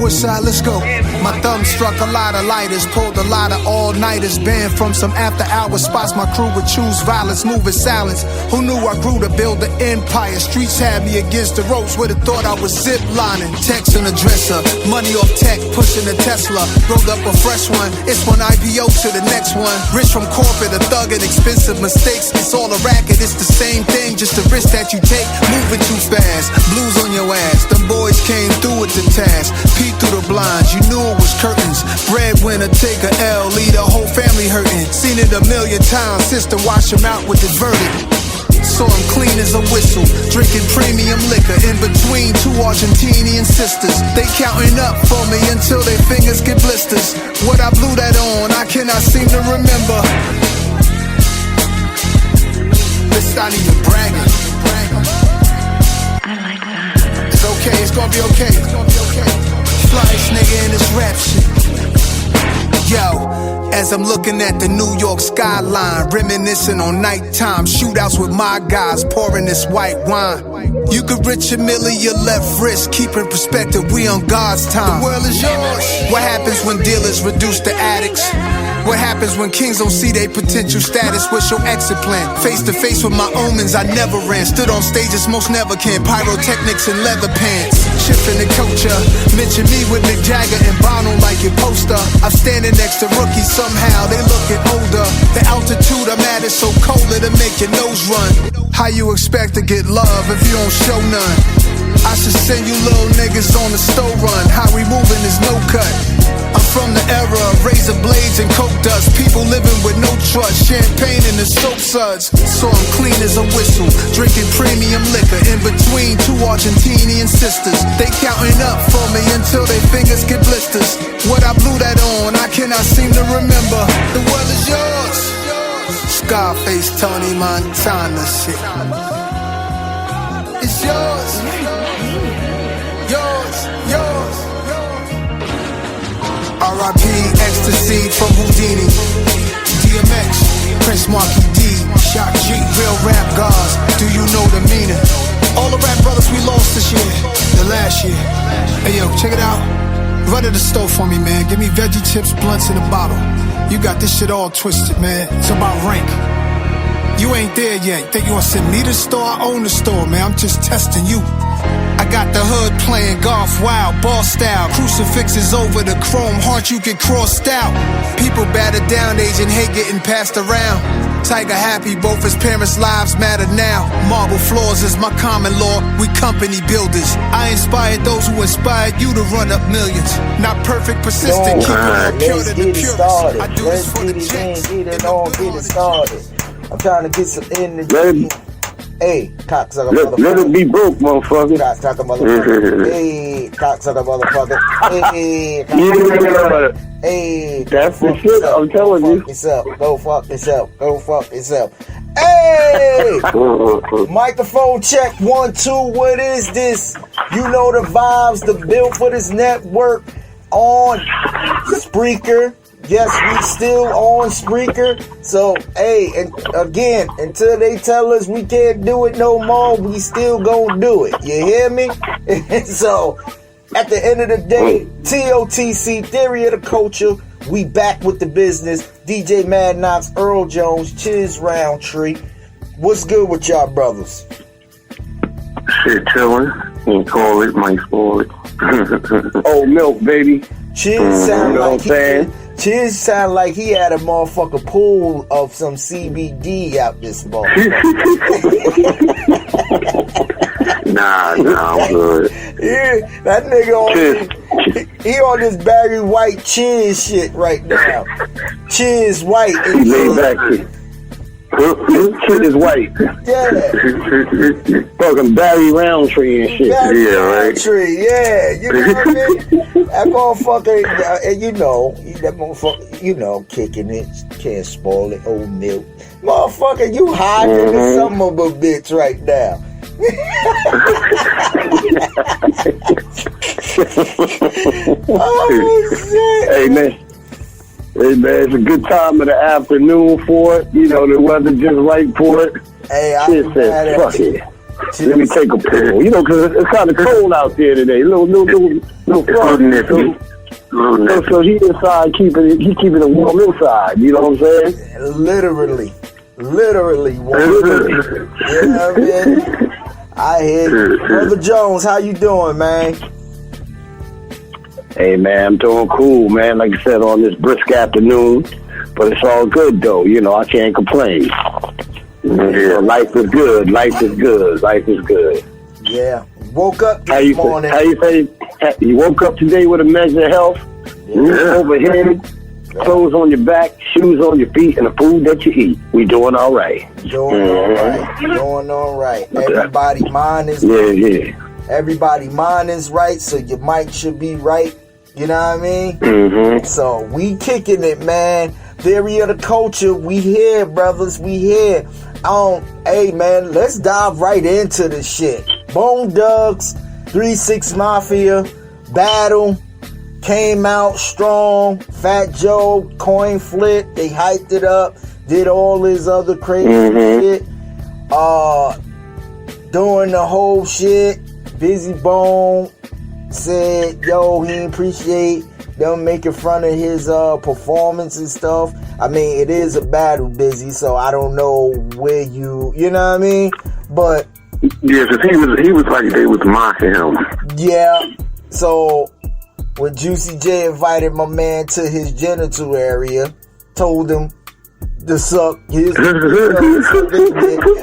Woodside, let's go. My thumb struck a lot of lighters, pulled a lot of all-nighters, banned from some after-hour spots. My crew would choose violence, move in silence. Who knew I grew to build an empire? Streets had me against the ropes, would've thought I was zip-lining. Text on the dresser, money off tech, pushing a Tesla. Rolled up a fresh one, it's one IPO to the next one. Rich from corporate, a thug and expensive mistakes. It's all a racket, it's the same thing, just the risk that you take. Moving too fast, blues on your ass. Them boys came through with the task. Peek through the blinds, you knew it was curtains. Breadwinner, take a L, leave the whole family hurting. Seen it a million times, sister wash him out with the verdict. So I'm clean as a whistle, drinking premium liquor in between two Argentinian sisters. They counting up for me until their fingers get blisters. What I blew that on, I cannot seem to remember. It's not even bragging. I like that. It's okay, it's gonna be okay. Flyest nigga in this rap shit. Yo, as I'm looking at the New York skyline, reminiscing on nighttime shootouts with my guys, pouring this white wine. You could rich a million, your left wrist, keep in perspective, we on God's time. The world is yours. What happens when dealers reduce to addicts? What happens when kings don't see their potential status? What's your exit plan? Face to face with my omens, I never ran. Stood on stages most never can. Pyrotechnics and leather pants. Shifting the culture. Mention me with Mick Jagger and Bono like your poster. I'm standing next to rookies, somehow they looking older. The altitude I'm at is so cold it'll make your nose run. How you expect to get love if you don't show none? I should send you little niggas on the stove run. How we moving is no cut. I'm from the era of razor blades and coke dust. People living with no trust, champagne and the soap suds. So I'm clean as a whistle, drinking premium liquor in between two Argentinian sisters. They counting up for me until their fingers get blisters. What I blew that on, I cannot seem to remember. The world is yours. Scarface, Tony Montana shit. It's yours. Yours, yours. R.I.P. Ecstasy from Houdini. DMX, Prince Marky D, Shock G, real rap gods. Do you know the meaning? All the rap brothers we lost this year, the last year. Hey yo, check it out. Run to the store for me, man. Give me veggie chips, blunts in a bottle. You got this shit all twisted, man. It's about rank. You ain't there yet. Think you gonna send me to the store? I own the store, man. I'm just testing you. I got the hood playing golf wild, ball style. Crucifixes over the chrome heart, you get crossed out. People battered down, Asian hate getting passed around. Tiger happy, both his parents' lives matter now. Marble floors is my common law, we company builders. I inspired those who inspired you to run up millions. Not perfect, persistent, keep it pure to the purest. I do this for the checks. Get it started. I'm trying to get some energy. Hey, cocksucker motherfucker. Let it be broke, motherfucker. Cocksucker motherfucker. Hey, cocksucker motherfucker. Hey, yeah. Hey, that's the shit I'm telling you. Go fuck yourself. Go fuck yourself. Hey! Microphone check 1 2. What is this? You know the vibes. The bill for this network on Spreaker. Yes, we still on Spreaker. So, hey, and again, until they tell us we can't do it no more, we still gonna do it. You hear me? So, at the end of the day, TOTC, Theory of the Culture, we back with the business. DJ Mad Knox, Earl Jones, Chiz Roundtree. What's good with y'all brothers? Shit, chillin'. Can't call it, might call it. Old milk, baby. Chiz sound you know like Chiz sound like he had a motherfucker pool of some CBD out this motherfucker. Nah, I'm good. Yeah, that nigga he on this Barry White Chiz shit right now. Chiz White. He laid back. His shit is white. Yeah. Fucking Barry Roundtree and shit. Barry Roundtree, yeah. You know what I mean? That motherfucker, that motherfucker, kicking it, can't spoil it, old milk. Motherfucker, you hiding the son of a bitch right now. Oh, shit. Hey, man, it's a good time of the afternoon for it. You know, the weather just right for it. Hey, Shit says, fuck it. Let me take a pull. You know, because it's kind of cold out there today. Little frost. So he inside keeping it warm inside. You know what I'm saying? Literally warm. You know what I mean? I hear you. Brother Jones, how you doing, man? Hey, man, I'm doing cool, man. Like I said, on this brisk afternoon. But it's all good, though. You know, I can't complain. Yeah. Life is good. Yeah. Woke up this morning. How you say? You woke up today with a measure of health, roof overhead, clothes on your back, shoes on your feet, and the food that you eat. We doing all right. Doing all right. Everybody mind is Everybody mind is right, so your mic should be right. You know what I mean? Mm-hmm. So we kicking it, man. Theory of the culture. We here, brothers. We here. Hey, man, let's dive right into this shit. Bone Thugs, 3-6 Mafia, Battle, came out strong. Fat Joe, coin flip. They hyped it up. Did all his other crazy shit. Doing the whole shit. Busy Bone said, yo, he appreciate them making fun of his performance and stuff. I mean, it is a battle, Busy, so I don't know where you know what I mean? But yeah, because he was like they was mocking him. Yeah. So when Juicy J invited my man to his genital area, told him to suck his dick.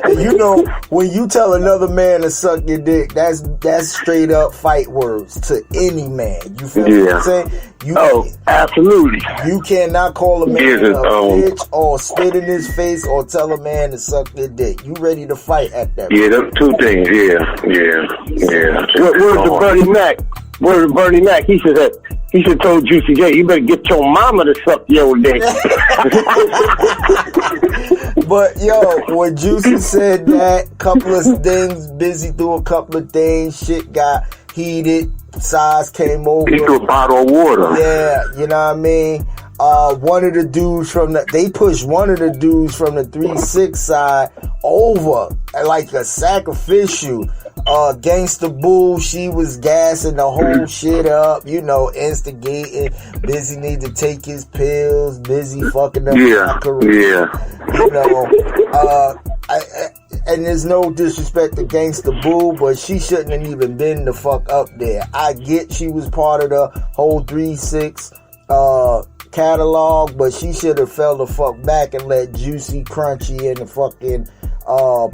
And you know, when you tell another man to suck your dick, that's straight up fight words to any man. You feel what I'm saying? Absolutely. You cannot call a man a bitch or spit in his face or tell a man to suck your dick. You ready to fight at that point. Yeah, that's two things. Yeah. Where's the Bernie Mac? Where's Bernie Mac? He should have told Juicy J, you better get your mama to suck your dick. But yo, when Juicy said that, couple of things, Busy threw a couple of things, shit got heated, size came over. He threw a bottle of water. Yeah, you know what I mean? One of the dudes they pushed one of the dudes from the 3-6 side over like a sacrificial. Gangsta Boo, she was gassing the whole shit up, you know, instigating. Busy need to take his pills, Busy fucking up. You know, and there's no disrespect to Gangsta Boo, but she shouldn't have even been the fuck up there. I get she was part of the whole 3-6 catalog, but she should have fell the fuck back and let Juicy, Crunchy, and the fucking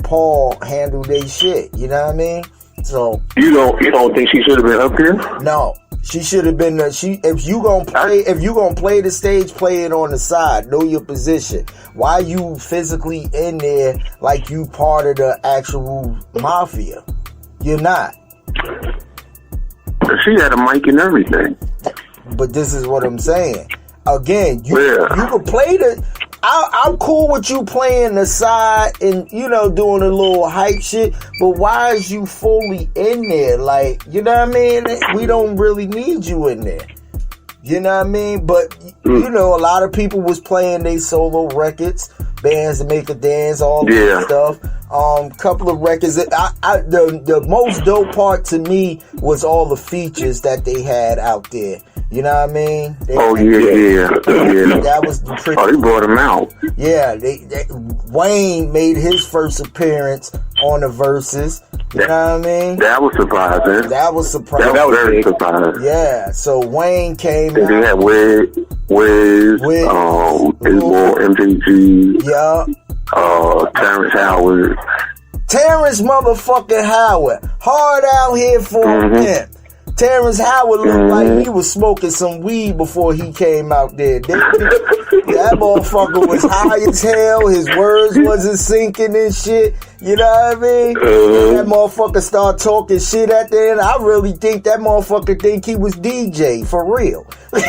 Paul handle their shit. You know what I mean? So you don't think she should have been up there? No, she should have been. If you gonna play the stage, play it on the side. Know your position. Why you physically in there like you part of the actual mafia? You're not. She had a mic and everything. But this is what I'm saying. Again, you can play the. I'm cool with you playing the side and, you know, doing a little hype shit, but why is you fully in there? Like, you know what I mean? We don't really need you in there. You know what I mean? But, you know, a lot of people was playing they solo records, Bands to Make a Dance, all that stuff. Couple of records. The most dope part to me was all the features that they had out there. You know what I mean? That was pretty. Oh, they brought him out. Yeah, Wayne made his first appearance on the Versus. You know what I mean? That was surprising. That was very surprising. Yeah, so Wayne came out. They had Wiz, his boy MJG. Yeah. Terrence Howard. Terrence motherfucking Howard. Hard out here for him. Terrence Howard looked like he was smoking some weed before he came out there. That motherfucker was high as hell. His words wasn't sinking and shit. You know what I mean? That motherfucker start talking shit at the end. I really think that motherfucker think he was DJ for real. I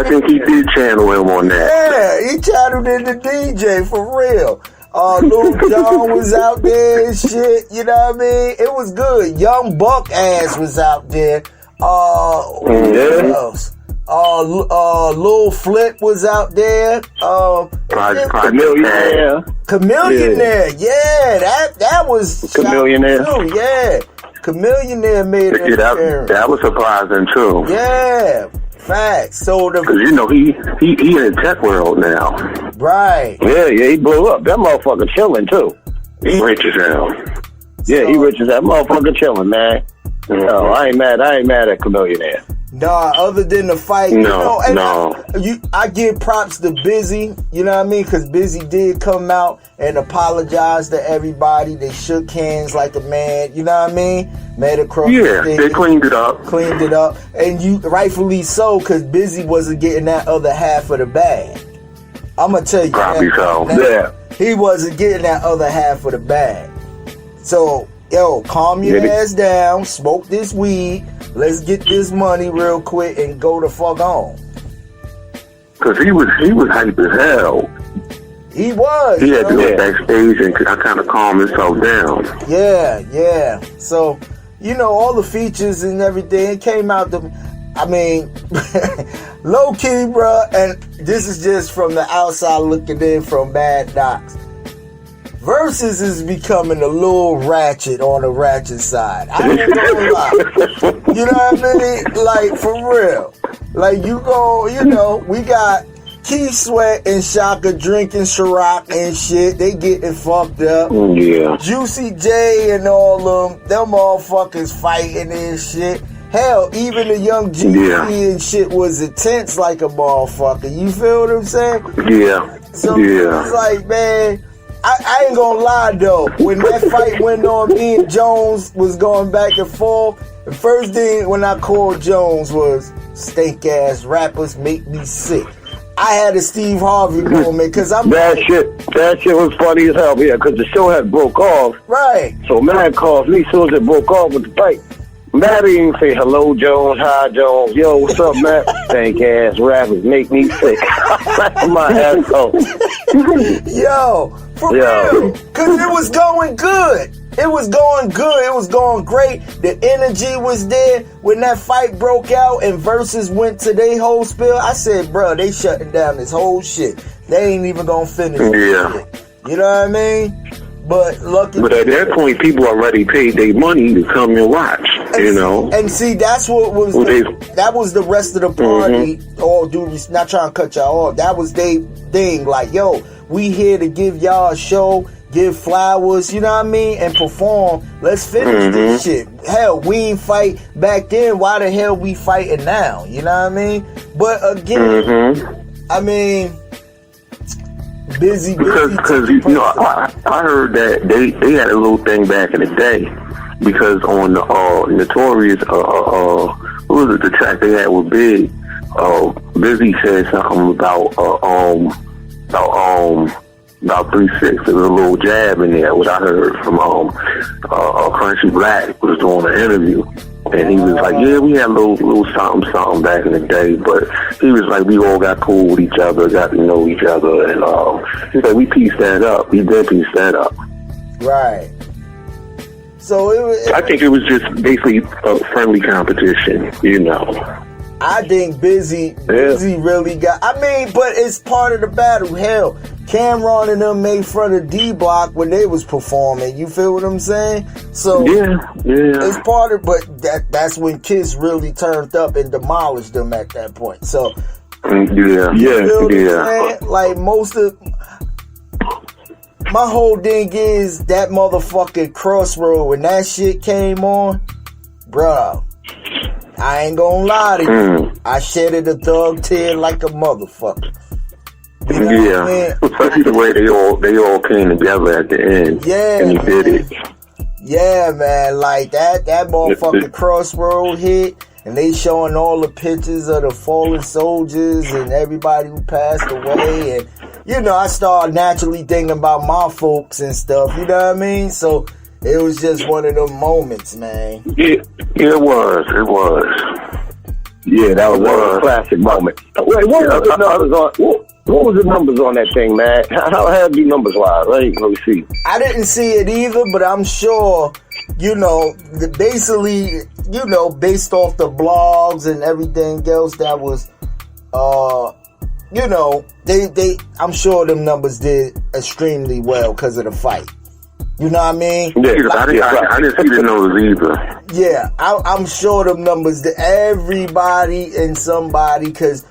think he did channel him on that. Yeah, he channeled in the DJ for real. Lil Jon was out there and shit, you know what I mean? It was good. Young Buck ass was out there. Who else? Lil Flip was out there. Chamillionaire. Chamillionaire, yeah, that was Chamillionaire. too, yeah. Chamillionaire made it. Yeah, that was surprising too. Yeah, facts. So because you know he in the tech world now. Right. Yeah, he blew up. That motherfucker chilling too. He rich as hell. Yeah, he rich as that motherfucker chilling, man. No, I ain't mad at Chamillionaire. Nah, other than the fight, I give props to Busy, you know what I mean? Because Busy did come out and apologize to everybody. They shook hands like a man, you know what I mean? Made across the thing. They cleaned it up. And you rightfully so, because Busy wasn't getting that other half of the bag. I'm going to tell you. Probably so. Yeah. He wasn't getting that other half of the bag. So, yo, calm your ass down, smoke this weed, let's get this money real quick and go the fuck on. Cause he was hype as hell. He was. He had to go backstage and kind of calm himself down. Yeah. So, you know, all the features and everything, it came out low key, bro, and this is just from the outside looking in from Mad Docs. Versus is becoming a little ratchet on the ratchet side. I ain't gonna lie. You know what I mean? Like, for real. Like, we got Keith Sweat and Shaka drinking Ciroc and shit. They getting fucked up. Yeah. Juicy J and all them motherfuckers fighting and shit. Hell, even the young GC and shit was intense like a motherfucker. You feel what I'm saying? Yeah. So it's like, man, I ain't gonna lie though. When that fight went on, me and Jones was going back and forth. The first thing when I called Jones was, stink ass rappers make me sick. I had a Steve Harvey moment because that shit was funny as hell. Yeah, because the show had broke off. Right. So Matt calls me as soon as it broke off with the fight. Matt didn't even say hello, Jones. Hi, Jones. Yo, what's up, Matt? Stank ass rappers make me sick. My asshole. Yo, for real. Because it was going good. It was going good. It was going great. The energy was there. When that fight broke out and Versus went to their whole spiel, I said, bro, they shutting down this whole shit. They ain't even gonna finish this shit. You know what I mean? But luckily, at that point, people already paid their money to come and watch. You know, and see, that's what was that was the rest of the party. All due, not trying to cut y'all off. That was their thing. Like, yo, we here to give y'all a show, give flowers. You know what I mean, and perform. Let's finish this shit. Hell, we ain't fight back then. Why the hell we fighting now? You know what I mean? But again, I mean. Busy. Because you know, I heard that they had a little thing back in the day because on the Notorious, what was it, the track they had with Big? Busy said something about 3-6. There was a little jab in there. What I heard from Crunchy Black was doing an interview. And he was like, yeah, we had a little something back in the day, but he was like, we all got cool with each other, got to know each other, and he's like, we pieced that up. We did piece that up. Right. So I think it was just basically a friendly competition, you know. I think Busy really got. I mean, but it's part of the battle. Hell, Cameron and them made fun of D-Block when they was performing. You feel what I'm saying? So it's part of. But that's when Kiss really turned up and demolished them at that point. So like most of my whole thing is that motherfucking Crossroad when that shit came on, bruh. I ain't gonna lie to you. I shedded a thug tear like a motherfucker. You know what I mean? Especially the way they all came together at the end. Yeah, and he did it. Yeah, man. Like that motherfucking Crossroad hit, and they showing all the pictures of the fallen soldiers and everybody who passed away, and you know, I started naturally thinking about my folks and stuff. You know what I mean? So. It was just one of them moments, man. Yeah, it was. Yeah, that was a classic moment. Wait, what was the numbers on that thing, man? How had the numbers wise? Let me see. I didn't see it either, but I'm sure, you know, basically, you know, based off the blogs and everything else that was you know, I'm sure them numbers did extremely well because of the fight. You know what I mean? Yeah, I didn't see the numbers either. Yeah, I'm sure them numbers that everybody and somebody, because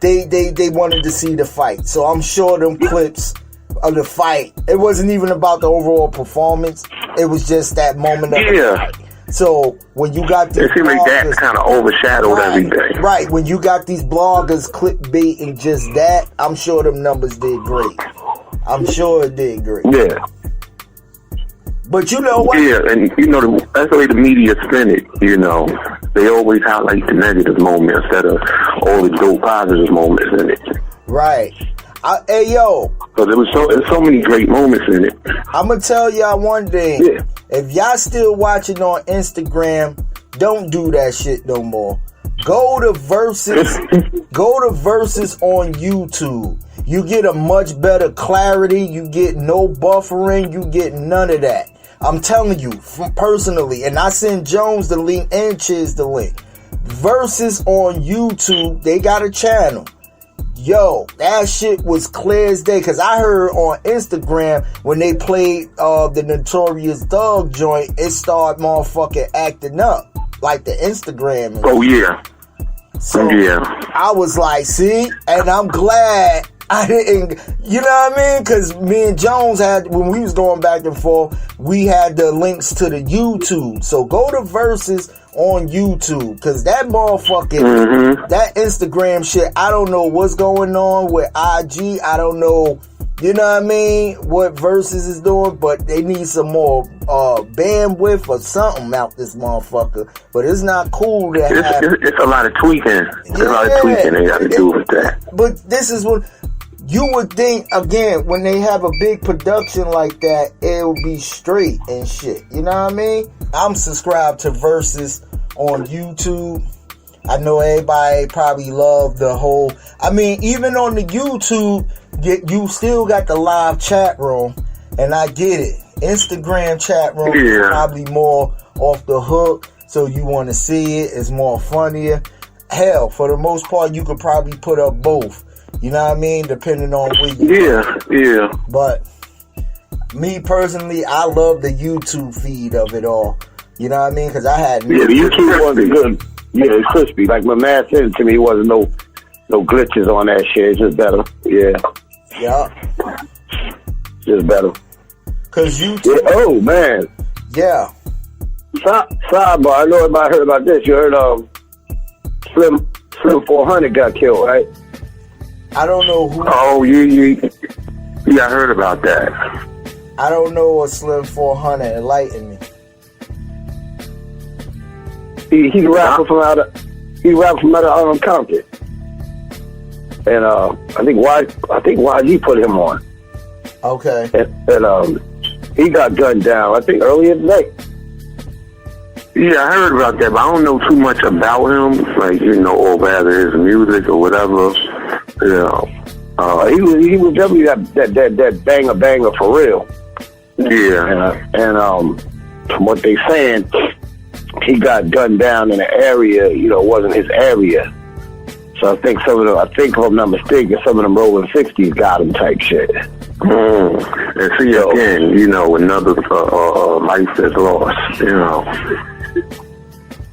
they wanted to see the fight. So I'm sure them clips of the fight, it wasn't even about the overall performance. It was just that moment of the fight. So when you got these, it seemed like that kind of overshadowed everything. Right, when you got these bloggers clickbaiting just that, I'm sure them numbers did great. I'm sure it did great. Yeah. But you know what? Yeah, and you know, that's the way the media spin it, you know. They always highlight the negative moments instead of all the dope positive moments in it. Right. Hey, yo. Because there's so many great moments in it. I'm going to tell y'all one thing. Yeah. If y'all still watching on Instagram, don't do that shit no more. Go to Versus. Go to Versus on YouTube. You get a much better clarity. You get no buffering. You get none of that. I'm telling you, personally, and I send Jones the link and Chiz the link. Versus on YouTube, they got a channel. Yo, that shit was clear as day, because I heard on Instagram when they played the Notorious Thug joint, it started motherfucking acting up, like the Instagram. Oh, yeah. So, yeah. I was like, see, and I'm glad I didn't, you know what I mean? Because me and Jones had, when we was going back and forth, we had the links to the YouTube. So go to Versus on YouTube, because that motherfucking, that Instagram shit, I don't know what's going on with IG. I don't know, you know what I mean, what Versus is doing, but they need some more bandwidth or something out this motherfucker. But it's not cool to have. It's a lot of tweaking. There's a lot of tweaking they got to do with that. But this is what you would think, again, when they have a big production like that, it'll be straight and shit. You know what I mean? I'm subscribed to Versus on YouTube. I know everybody probably love the whole, I mean, even on the YouTube, you still got the live chat room, and I get it. Instagram chat room is probably more off the hook, so you want to see it. It's more funnier. Hell, for the most part, you could probably put up both. You know what I mean? Depending on where you Yeah. But me personally, I love the YouTube feed of it all. You know what I mean? Because I had the YouTube wasn't good. Yeah, it's crispy. Like my man said it to me, it wasn't no glitches on that shit. It's just better. Yeah. Just better. Cause YouTube. Yeah. Oh man. Yeah. Sidebar. I know everybody heard about this. You heard Slim 400 got killed, right? I don't know who. Oh, yeah, I heard about that. I don't know what Slim 400. Enlighten me. He's a rapper from out of Compton, and I think YG put him on. Okay. And he got gunned down, I think, earlier today. Yeah, I heard about that, but I don't know too much about him, like, you know, or whether his music or whatever. You know, he was definitely that banger for real. Yeah. And from what they saying, he got gunned down in an area, you know, wasn't his area. So I think if I'm not mistaken, some of them rolling 60s got him type shit. And see, again, you know, another life that's lost, you know.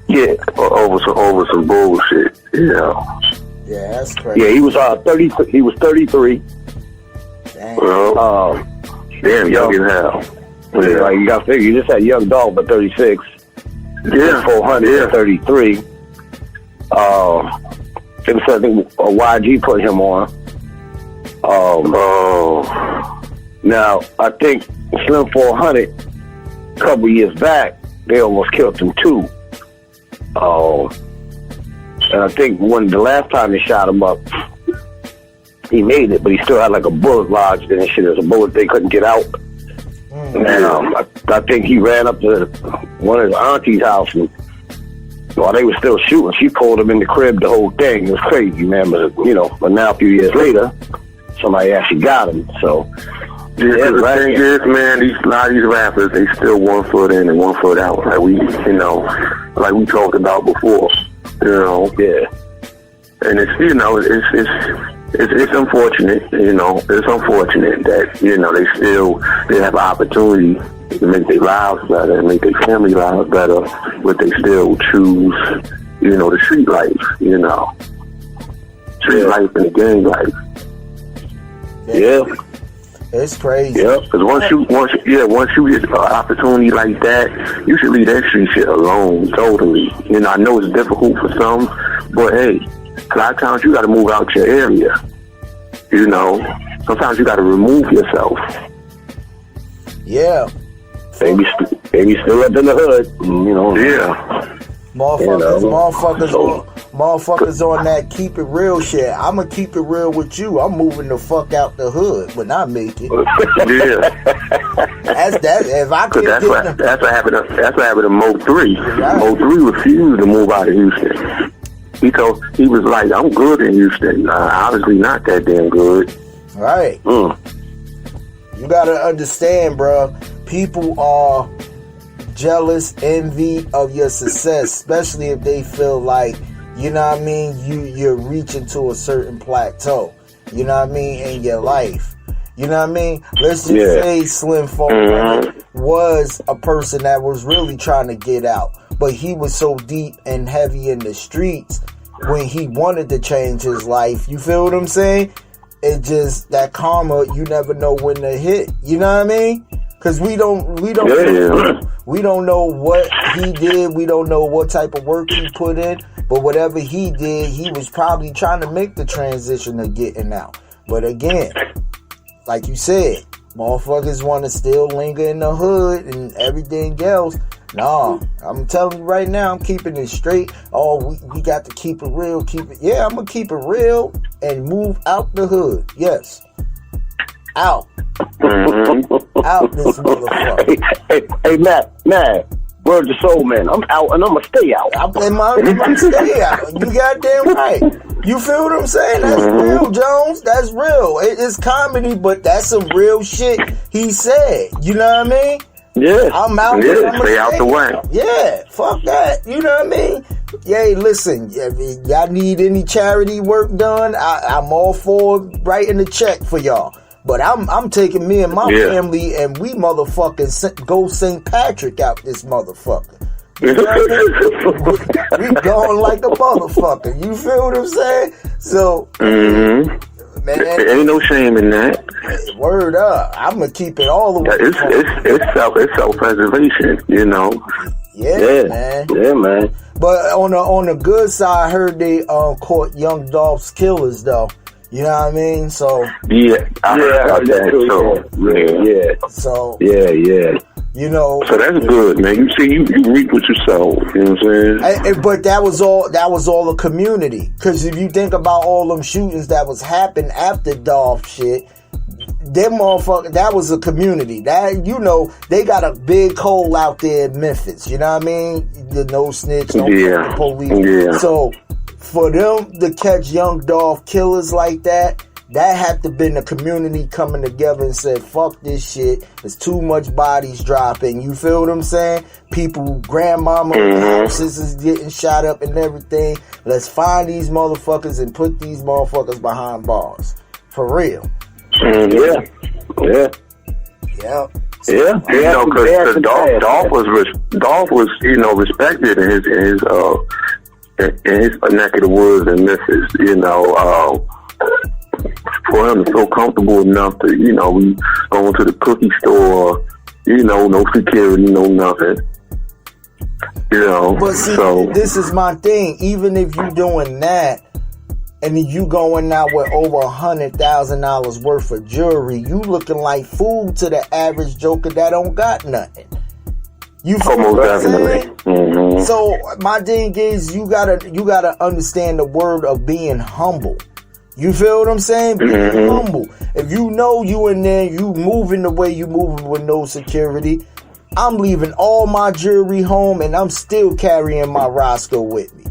Yeah, over some bullshit, you know. Yeah, that's crazy. Yeah, he was 30. He was 33. Dang. Well, damn, young as hell. Yeah, like you got to figure, you just had Young Dolph at 36. Yeah, 400 at 33. I think YG put him on. Now I think Slim 400 a couple years back, they almost killed him too. And I think the last time they shot him up, he made it, but he still had like a bullet lodged in his shit. There's a bullet they couldn't get out. And I think he ran up to one of his auntie's house, and while they were still shooting, she pulled him in the crib, the whole thing. It was crazy, man. But now a few years later, somebody actually got him. So the thing is, man, a lot of these rappers, they still 1 foot in and 1 foot out, like we talked about before. You know, And it's it's unfortunate, it's unfortunate that, they have an opportunity to make their lives better and make their family lives better, but they still choose, the street life, street life and the gang life. Yeah. It's crazy. Yeah. Because once you get an opportunity like that, you should leave that street shit alone totally. I know it's difficult for some, but hey, a lot of times you got to move out your area. Sometimes you got to remove yourself. Yeah. Maybe still up in the hood, Yeah. Motherfuckers on that keep it real shit. I'ma keep it real with you. I'm moving the fuck out the hood when I make it. Yeah. That's that. If I could, That's what happened to Mo 3. Right. Mo 3 refused to move out of Houston. He was like, I'm good in Houston. Obviously not that damn good. Right. You gotta understand, bro. People are jealous, envy of your success, especially if they feel like, you're reaching to a certain plateau, in your life. Let's just say Slim Folk was a person that was really trying to get out, but he was so deep and heavy in the streets when he wanted to change his life. You feel what I'm saying? It just, that karma, you never know when to hit. You know what I mean? Because we don't know what he did. We don't know what type of work he put in. But whatever he did, he was probably trying to make the transition of getting out. But again, like you said, motherfuckers want to still linger in the hood and everything else. Nah, I'm telling you right now, I'm keeping it straight. Oh, we got to keep it real. Yeah, I'm going to keep it real and move out the hood. Yes. Out. Out this motherfucker. Hey, Matt. Word to soul, man. I'm out and I'm going to stay out. I'm going to stay out. You goddamn right. You feel what I'm saying? That's real, Jones. That's real. It's comedy, but that's some real shit he said. You know what I mean? Yeah. I'm out. Yeah, stay out the way. Yeah, fuck that. You know what I mean? Yeah, listen, if y'all need any charity work done, I'm all for writing a check for y'all. But I'm taking me and my family and we motherfucking go St. Patrick out this motherfucker. You know what I mean? We going like a motherfucker. You feel what I'm saying? So, man, ain't no shame in that. Word up. I'm going to keep it all the way. It's self-preservation, Yeah, man. Yeah, man. But on the good side, I heard they caught Young Dolph's killers, though. You know what I mean? So I heard about that. So So that's good, man. You see, you reap what you sow. You know what I'm saying? But that was all the community. Because if you think about all them shootings that was happening after Dolph shit, them motherfuckers, that was a community. That, they got a big hole out there in Memphis. You know what I mean? The no snitch, no police. Yeah. So for them to catch Young Dolph killers like that had to been the community coming together and said, fuck this shit. There's too much bodies dropping. You feel what I'm saying? People, grandmama houses is getting shot up and everything. Let's find these motherfuckers and put these motherfuckers behind bars. For real. Yeah. Because Dolph was respected in his neck of the woods in Memphis. For him to feel comfortable enough to, we going to the cookie store, no security, no nothing. But see, this is my thing. Even if you doing that, and then you going out with over $100,000 worth of jewelry, you looking like food to the average joker that don't got nothing. You feel almost what I'm definitely. saying? Mm-hmm. So my thing is, you gotta understand the word of being humble. You feel what I'm saying? Being humble. If you know you in there, you moving the way you moving with no security. I'm leaving all my jewelry home, and I'm still carrying my Roscoe with me.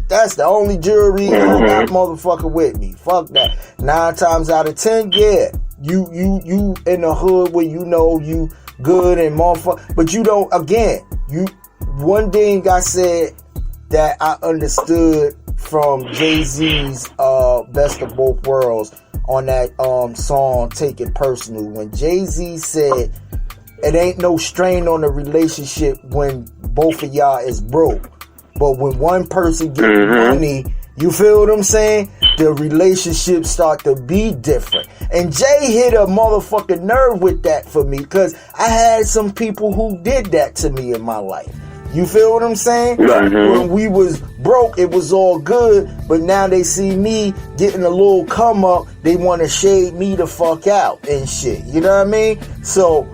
That's the only jewelry I got, motherfucker, with me. Fuck that. 9 times out of 10, yeah, you in the hood where you good and motherfucker, but you don't. Again, one thing I said that I understood from Jay-Z's Best of Both Worlds on that song Take It Personal, when Jay-Z said it ain't no strain on the relationship when both of y'all is broke, but when one person get money, you feel what I'm saying, the relationship start to be different. And Jay hit a motherfucking nerve with that for me, because I had some people who did that to me in my life. You feel what I'm saying? When we was broke, it was all good, but now they see me getting a little come up, they want to shade me the fuck out and shit. You know what I mean? So,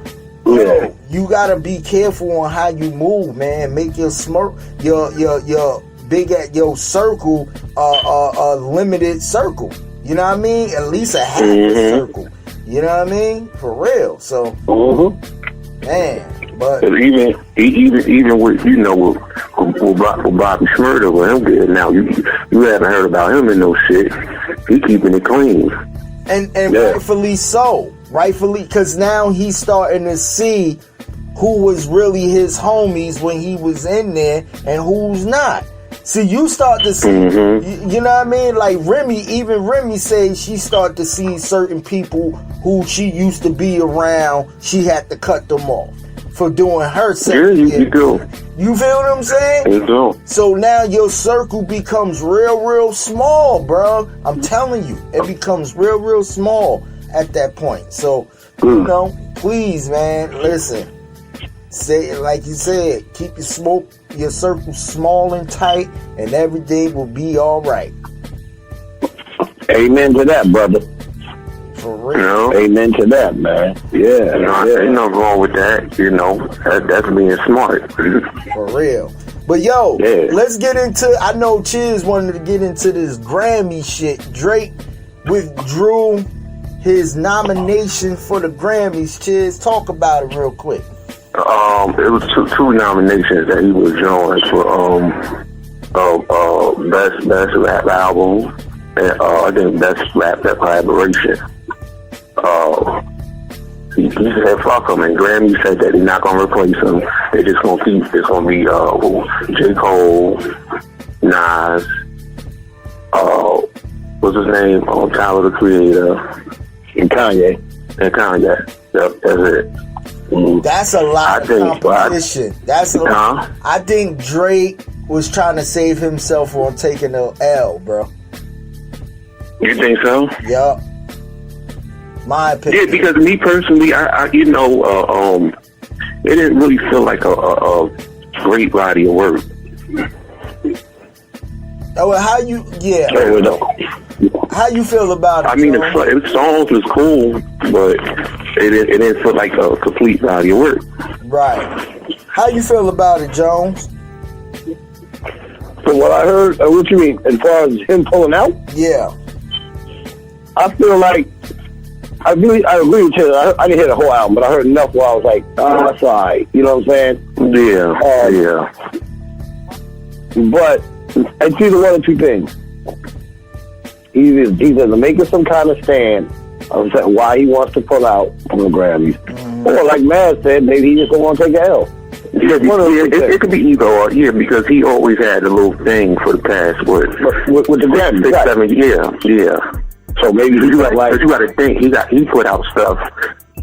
yo, you gotta be careful on how you move, man. Make your your big at your circle a limited circle. You know what I mean? At least a half circle. You know what I mean? For real. So, man. But even with with Bobby Shmurda, with him good now, you haven't heard about him in no shit. He keeping it clean, and rightfully so, because now he's starting to see who was really his homies when he was in there and who's not. See, you start to see, you know what I mean? Like Remy says she started to see certain people who she used to be around. She had to cut them off for doing her sex. You do. You feel what I'm saying? You do. So now your circle becomes real small, bro. I'm telling you, it becomes real small at that point. So, you know, please, man, listen. Say it like you said. Keep your circle small and tight, and everything will be all right. Amen to that, brother. For real. Amen to that, man. Yeah. Ain't nothing wrong with that. You know, that's being smart. For real. But yo, let's get into, I know Chiz wanted to get into this Grammy shit. Drake withdrew his nomination for the Grammys. Chiz, talk about it real quick. It was two nominations that he was joined for best rap album and I think best rap collaboration. He said fuck him, and Grammy said that they're not gonna replace him. They're just gonna keep. It's gonna be J. Cole, Nas, what's his name? Tyler the Creator, and Kanye. Yep, that's it. That's a lot of competition. That's a lot. I think Drake was trying to save himself on taking the L, bro. You think so? Yup. My opinion. Yeah, because me personally, I it didn't really feel like a great body of work. Oh, how you feel about it? I mean, the songs was cool, but it didn't feel like a complete body of work. Right. How you feel about it, Jones? From what I heard, what you mean, as far as him pulling out? Yeah. I feel like, I agree with you. I didn't hear the whole album, but I heard enough where I was like, that's all right. You know what I'm saying? Yeah. But it's either one or two things. He's either making some kind of stand of why he wants to pull out from the Grammys, or like Mad said, maybe he just don't want to take an L. It could be either or, because he always had a little thing for the past with the Grammys, 6, 7 years. So maybe you got to think he put out stuff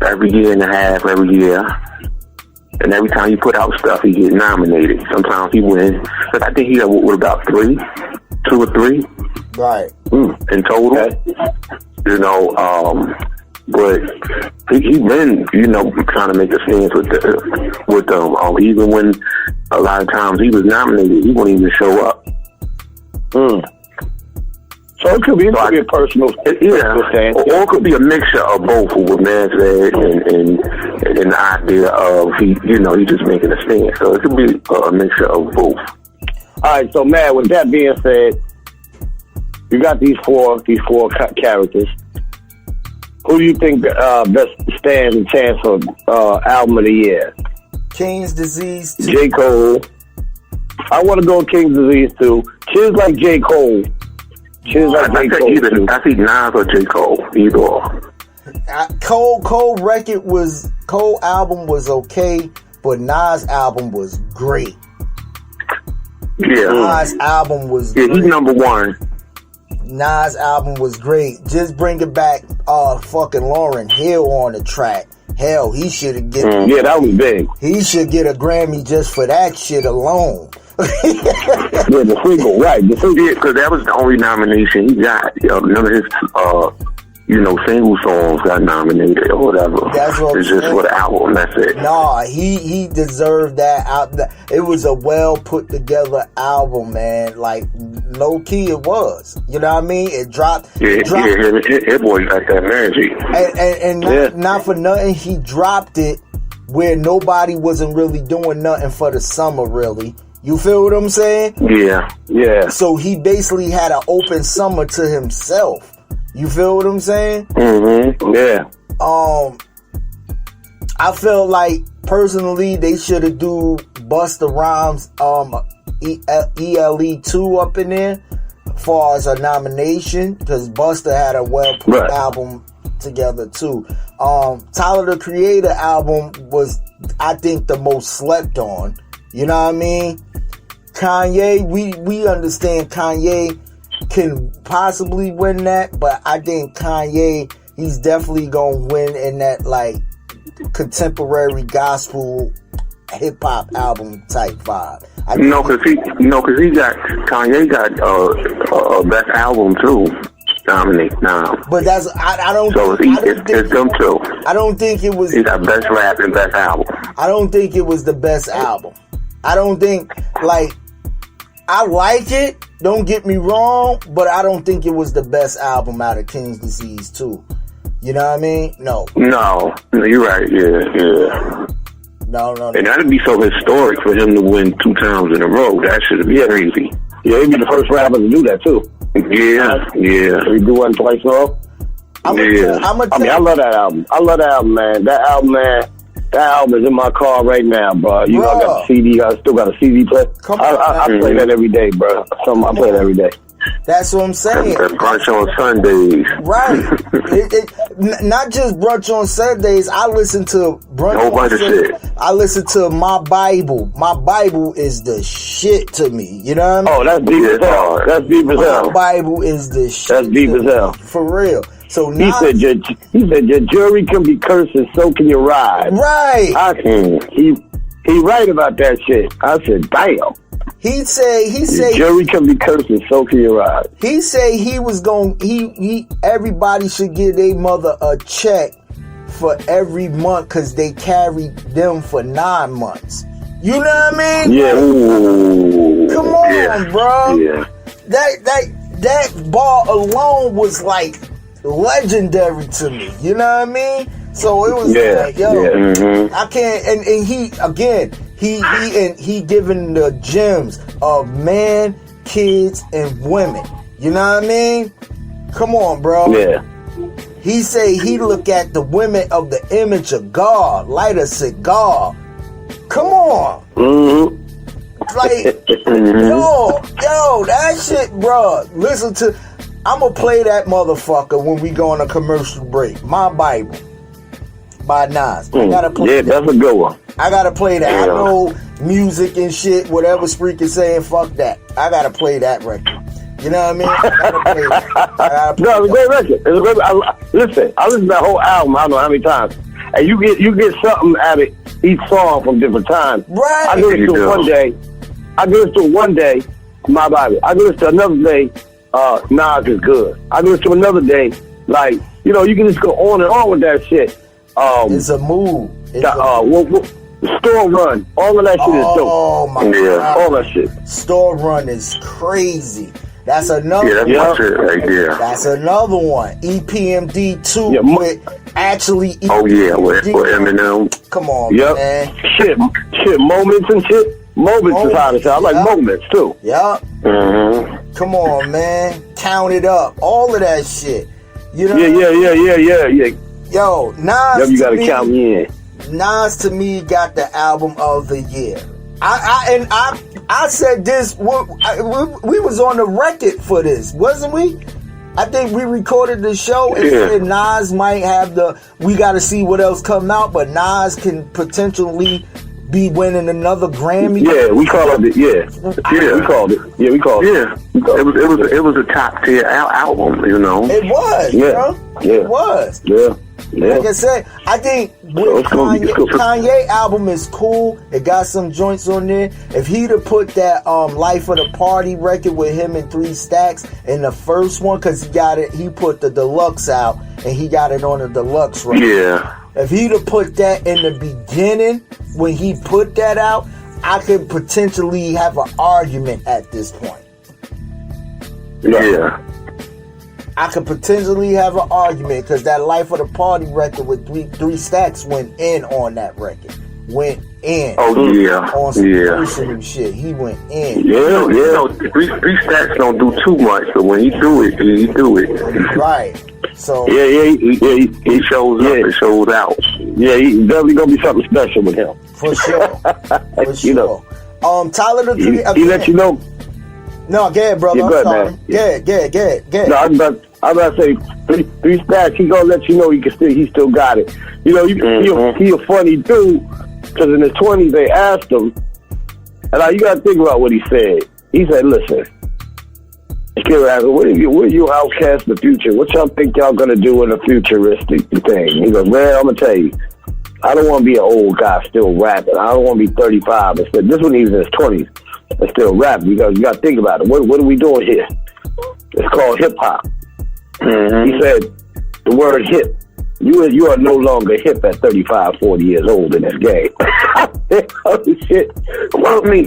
every year and a half, every year, and every time he put out stuff, he gets nominated. Sometimes he wins, but I think he got about 2 or 3, right, in total. Okay. You know, but he been trying to make a stance with them. Even when a lot of times he was nominated, he wouldn't even show up. So it could be a personal stance. Or it could be a mixture of both, what man said, and the idea of he just making a stand. So it could be a mixture of both. All right, so man, with that being said, you got these four characters. Who do you think best stands a chance for album of the year? King's Disease 2. J. Cole. I want to go King's Disease 2. Chiz like J. Cole. I see Nas or J. Cole, either or. Cole album was okay, but Nas album was great. Yeah. Nas' album was Yeah, great. he's number one. Nas' album was great. Just bringing back fucking Lauryn Hill on the track. Hell, he should have get Yeah, that was big. he should get a Grammy just for that shit alone. Yeah, the single, right? The single. Yeah, because that was the only nomination he got. None of his, single songs got nominated or whatever. That's what it's I'm just saying. for the album. That's it. Nah, he deserved that out. It was a well put together album, man. Like low key, it was. You know what I mean? It dropped. Yeah, his boy got that magic. And not for nothing, he dropped it where nobody wasn't really doing nothing for the summer, really. You feel what I'm saying? Yeah. Yeah. So he basically had an open summer to himself. You feel what I'm saying? Mm-hmm. Yeah. I felt like personally they should have do Busta Rhymes ELE2 up in there far as a nomination, because Busta had a well put Right. album together too. Tyler the Creator album was, I think, the most slept on. You know what I mean? Kanye, we understand Kanye can possibly win that, but I think Kanye, he's definitely gonna win in that like contemporary gospel hip hop album type vibe. Because Kanye got best album too. Nominate now. But that's I don't. So it's them two. I don't think it was. He got best rap and best album. I don't think it was the best album. I don't think, like, I like it, don't get me wrong, but I don't think it was the best album out of King's Disease 2. You know what I mean? No, you're right. Yeah. No. And that'd be so historic for him to win 2 times in a row. That should be crazy. Yeah, he'd be the first rapper to do that too. Yeah. He do one twice in a row. I love that album. Man. That album is in my car right now, bro. You know, I got the CD. I still got a CD player. I play that every day, bro. I play it every day. That's what I'm saying. Brunch on Sundays. Right. Not just Brunch on Sundays. I listen to Brunch Whole bunch on of Sundays. shit. I listen to My Bible. My Bible is the shit to me. You know what I mean? Oh, that's deep as hell. That's deep as My hell. Bible is the shit. That's deep to as me. hell. For real. So He now, said your jury can be cursed and so can your ride. right. He right about that shit. I said, damn. He said Your jury can be cursed and so can your ride. he said he was going he everybody should give their mother a check for every month because they carried them for 9 months. You know what I mean? Yeah. Ooh. Come on, bro. Yeah. That ball alone was like legendary to me. You know what I mean? So it was like, yo, I can't. And he again, he giving the gems of man, kids, and women. You know what I mean? Come on, bro. Yeah. He say he look at the women of the image of God, light a cigar. Come on. Mm-hmm. Like, yo, that shit, bro. Listen to, I'm gonna play that motherfucker when we go on a commercial break. My Bible by Nas. I gotta play that. That's a good one. I gotta play that. I know music and shit, whatever Spreak is saying, fuck that. I gotta play that record. You know what I mean? I gotta play that. No, it's a great record. It's a great. I listen to that whole album. I don't know how many times, and you get something out of each song from different times. Right. I can listen to it one day. I can listen to it one day, My Bible. I can listen to another day. Nas is good. I can listen to another day. Like, you know, you can just go on and on with that shit. It's a move. Store Run. All of that shit is dope. Oh my God. All that shit. Store Run is crazy. That's another. Yeah, that's my shit right there. That's another one. EPMD 2 Yeah, with actually. Oh yeah, with Eminem. Come on, Yep. man. Shit, moments and shit. Moments is hot as hell. I like moments too. Yup. Mm-hmm. Come on, man. Count it up. All of that shit. You know. Yeah. Yo, Nas. Yep, you gotta to me, count me in. Nas to me got the album of the year. I said this. We was on the record for this, wasn't we? I think we recorded the show and said Nas might have we got to see what else come out, but Nas can potentially be winning another Grammy. Yeah, we called it. Yeah, we called it. Yeah, we called it. Yeah, it was a top tier album, you know. It was, Yeah. bro. Yeah. It was. Yeah. Yeah. Like I said, I think with Kanye album is cool. It got some joints on there. If he'd have put that Life of the Party record with him and 3 Stacks in the first one, because he put the deluxe out and he got it on the deluxe record. Yeah. If he'd have put that in the beginning when he put that out, I could potentially have an argument at this point. Yeah. I could potentially have an argument because that Life of the Party record with 3 Stacks went in on that record. Went in. Oh yeah. On some Yeah. personal shit. He went in. Yeah, yeah. 3 Stacks don't do too much, but when he do it, he do it. Right. So He shows up and shows out. Yeah, he definitely gonna be something special with him. for sure. For sure. You know. Tyler the Creator. He let you know. No, go ahead, brother. Yeah, I'm go ahead, sorry. man. Go ahead. No, I'm about to say 3 Stacks. He gonna let you know he still got it. You know, he a funny dude because in his 20s they asked him, and you gotta think about what he said. He said, "Listen, Kid asked, what are you outcast in the future? What y'all think y'all gonna do in a futuristic thing?" He goes, "Man, I'm gonna tell you, I don't want to be an old guy still rapping. I don't want to be 35." I said, this one he was in his 20s and still rapping. You got to think about it. What are we doing here? It's called hip hop. He said, the word hip. You are no longer hip at 35, 40 years old in this game. Holy shit. Well, I mean,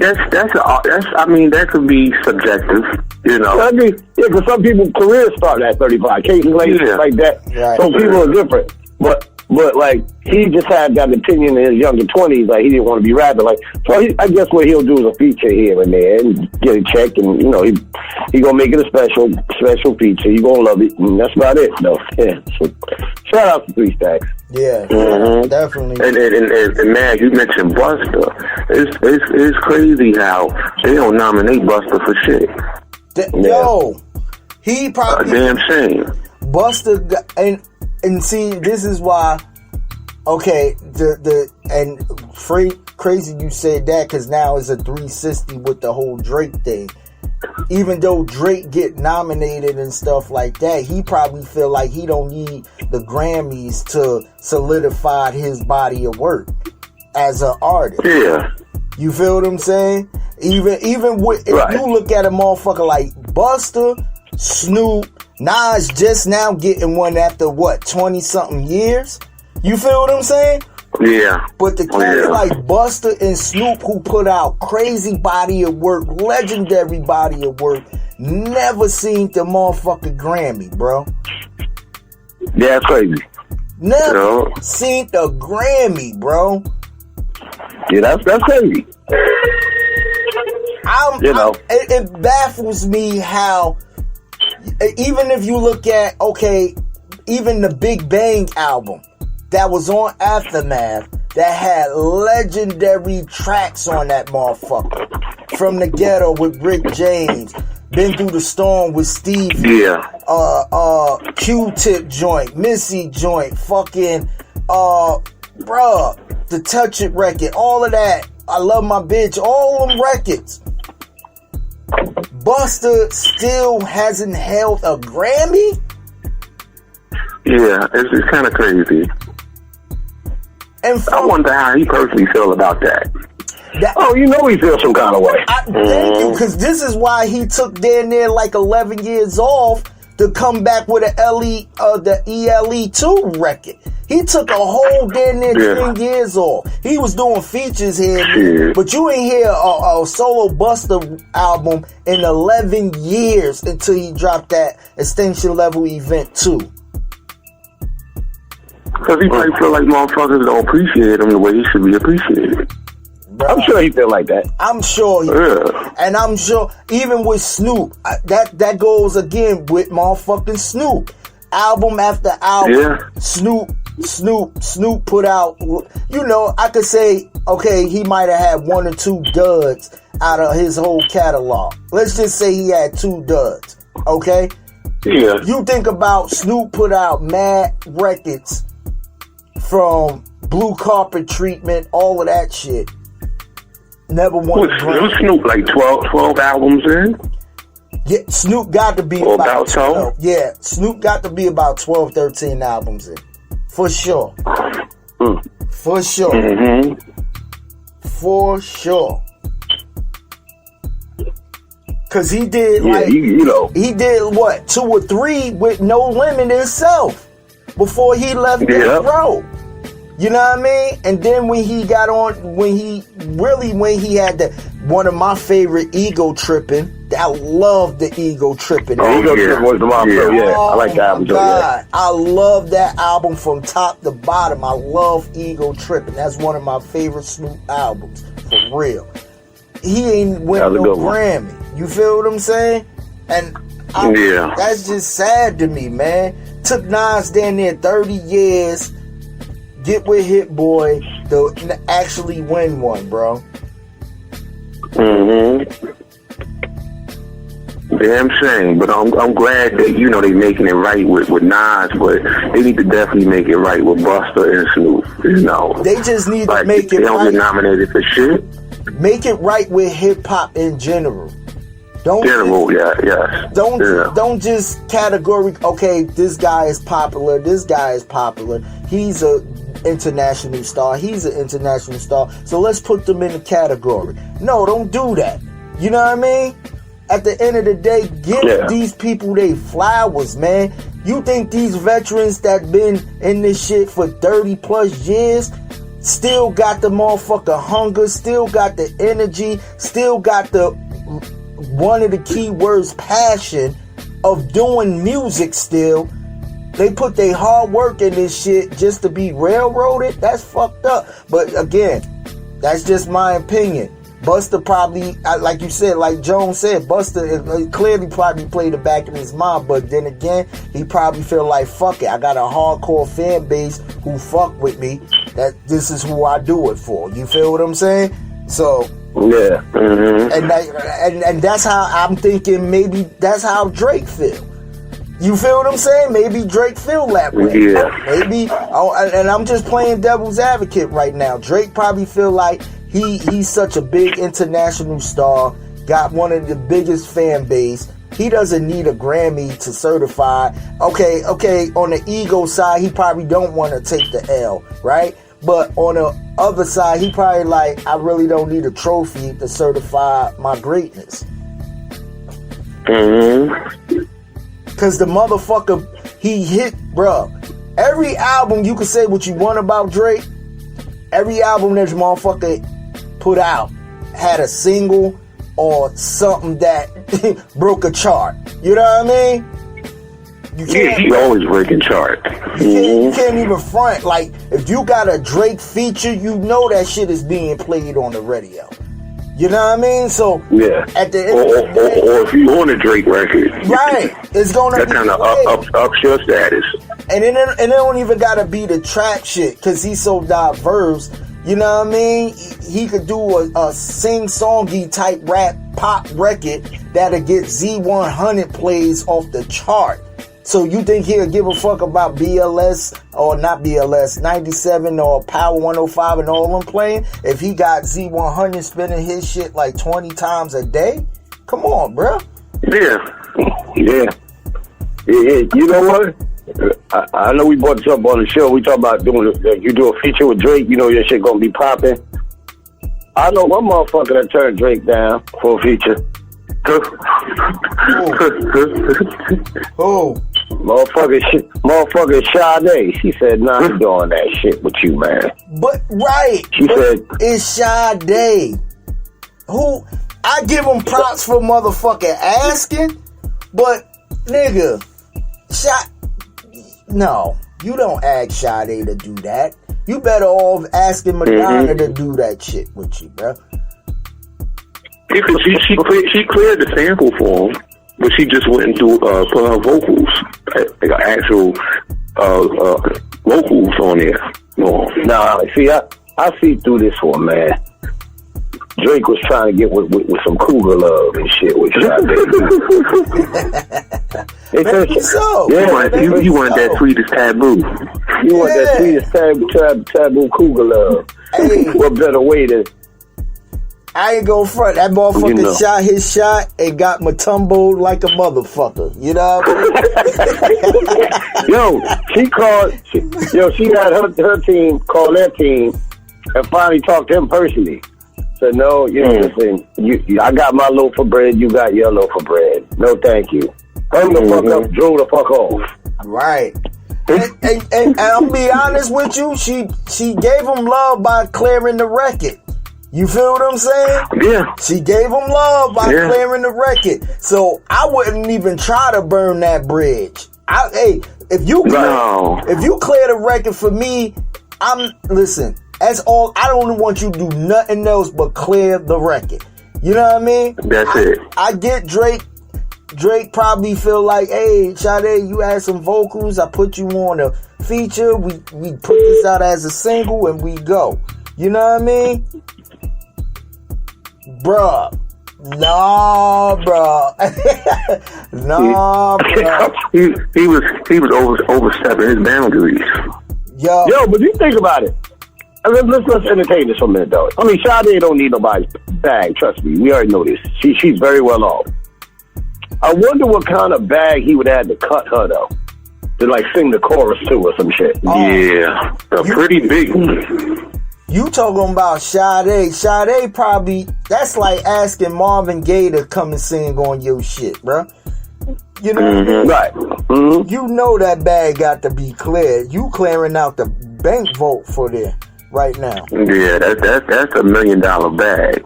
that could be subjective, you know. I mean, yeah, because some people's careers start at 35. Casey Layton, like that. Right. So people are different. But like, he just had that opinion in his younger 20s, like he didn't want to be rapping. Like, so I guess what he'll do is a feature here and there and get a check, and you know, he gonna make it a special feature. You gonna love it, and that's about it, though. Yeah. So shout out to 3 Stacks. Yeah, definitely. And man, you mentioned Busta. It's crazy how they don't nominate Busta for shit. Yo, he probably Damn shame. Busta and see, this is why. Okay, crazy you said that because now it's a 360 with the whole Drake thing. Even though Drake get nominated and stuff like that, he probably feel like he don't need the Grammys to solidify his body of work as an artist. Yeah. You feel what I'm saying? Even with, if you look at a motherfucker like Busta, Snoop, Nas just now getting one after 20 something years. You feel what I'm saying? Yeah. But the cats like Busta and Snoop, who put out crazy body of work, legendary body of work, never seen the motherfucking Grammy, bro. Yeah, that's crazy. Never seen the Grammy, bro. Yeah, that's crazy. It baffles me how, even if you look at, even the Big Bang album that was on Aftermath that had legendary tracks on that motherfucker. From the Ghetto with Rick James, Been Through the Storm with Stevie, Q-Tip joint, Missy joint, fucking, the Touch It record, all of that. I Love My Bitch, all them records. Busta still hasn't held a Grammy? Yeah, it's kind of crazy. And I wonder how he personally feel about that. You know he feels some kind of way. Thank you, because this is why he took damn near like 11 years off to come back with the ELE2 record. He took a whole damn near 10 years off. He was doing features here, but you ain't hear a solo Busta album in 11 years until he dropped that Extinction Level Event 2. Because he probably feel like motherfuckers don't appreciate him the way he should be appreciated. Bruh. I'm sure he feel like that. I'm sure he and I'm sure even with Snoop, that goes again with motherfucking Snoop. Album after album, Snoop put out, I could say, he might have had 1 or 2 duds out of his whole catalog. Let's just say he had 2 duds, okay? Yeah. You think about Snoop put out mad records from Blue Carpet Treatment, all of that shit. Never won a Grammy. Was Snoop like 12 albums in? Yeah, Snoop got to be Or about about so? 12. Yeah, Snoop got to be about 12, 13 albums in. For sure. For sure. Mm-hmm. For sure. Cause he did Yeah, like you know. he did what 2 or 3 with No Limit himself before he left Death Row. You know what I mean? And then when he got on, when he had one of my favorite, Ego Tripping. I love the Ego Tripping. Ego Tripping was the my favorite. Yeah, I like that album too. Yeah. I love that album from top to bottom. I love Ego Tripping. That's one of my favorite Snoop albums, for real. He ain't win no Grammy. You feel what I'm saying? And that's just sad to me, man. Took Nas down there 30 years, get with Hit Boy to actually win one, bro. Mm-hmm. Damn shame, but I'm glad that they making it right with Nas, but they need to definitely make it right with Busta and Snoop. They just need to make it right. They don't get nominated for shit. Make it right with hip hop in general. Don't just categorically. Okay, this guy is popular. This guy is popular. He's a international star. He's an international star. So let's put them in a category. No, don't do that. You know what I mean? At the end of the day, give these people their flowers, man. You think these veterans that been in this shit for 30 plus years still got the motherfucker hunger, still got the energy, still got the one of the key words, passion of doing music still? They put their hard work in this shit just to be railroaded? That's fucked up. But again, that's just my opinion. Busta probably, like you said, like Jones said, Busta clearly probably played it back in his mind, but then again, he probably feel like, fuck it, I got a hardcore fan base who fuck with me, that this is who I do it for. You feel what I'm saying? So, yeah. Mm-hmm. And that's how I'm thinking, maybe that's how Drake feel. You feel what I'm saying? Maybe Drake feel that way. Yeah. Maybe, and I'm just playing devil's advocate right now. Drake probably feel like he's such a big international star, got one of the biggest fan base. He doesn't need a Grammy to certify. Okay, on the ego side, he probably don't want to take the L, right? But on the other side, he probably like, I really don't need a trophy to certify my greatness. Mm-hmm. Cause the motherfucker, he hit, bruh. Every album, you can say what you want about Drake. Every album that your motherfucker put out had a single or something that broke a chart. You know what I mean? He's always breaking chart. You can't even front. Like, if you got a Drake feature, you know that shit is being played on the radio. You know what I mean? So, at the end of the day, or if you on a Drake record, right, it's gonna that be kind of ups your status. And it don't even gotta be the trap shit, cause he's so diverse. You know what I mean? He could do a sing-songy type rap pop record that'll get Z100 plays off the chart. So you think he'll give a fuck about BLS or not BLS, 97 or Power 105 and all them playing if he got Z100 spinning his shit like 20 times a day? Come on, bro. Yeah. You know what? I know we brought this up on the show. We talk about you do a feature with Drake, you know your shit gonna be popping. I know one motherfucker that turned Drake down for a feature. Oh. Motherfucker Sade. She said, nah, I'm doing that shit with you, man. But, right. She said, it's Sade. Who, I give him props for motherfucking asking, but, nigga, no, you don't ask Sade to do that. You better off asking Madonna to do that shit with you, bro. She cleared the sample for him, but she just wouldn't put her vocals, like actual vocals on there. No. Nah, see, I see through this one, man. Drake was trying to get with some cougar love and shit with Maybe so. Yeah, you want that sweetest taboo. You want that sweetest taboo cougar love. Hey. What better way to... I ain't gonna front. That motherfucker You know. shot his shot and got Matumbo like a motherfucker. You know what I mean? She had her team call their team and finally talked to him personally. Said, no, listen, I got my loaf of bread, you got your loaf of bread. No, thank you. Hung the fuck up, drove the fuck off. Right. And I'll be honest with you, she gave him love by clearing the record. You feel what I'm saying? Yeah. She gave him love by clearing the record. So I wouldn't even try to burn that bridge. If you clear the record for me, listen, that's all. I don't want you to do nothing else but clear the record. You know what I mean? That's it. I get Drake. Drake probably feel like, hey, Sade, you had some vocals. I put you on a feature. We put this out as a single and we go. You know what I mean? Bruh. Nah, bruh. Nah, bruh. He was overstepping his boundaries. Yo, but you think about it. Let's entertain this for a minute, though. I mean, Sade don't need nobody's bag. Trust me, we already know this. She's very well off. I wonder what kind of bag he would have to cut her, though, to like sing the chorus to or some shit. Yeah, a pretty big one. You talking about Sade. Sade probably, that's like asking Marvin Gaye to come and sing on your shit, bro. You know what I mean? Right. Mm-hmm. You know that bag got to be cleared. You clearing out the bank vault for there right now. Yeah, that's $1 million bag.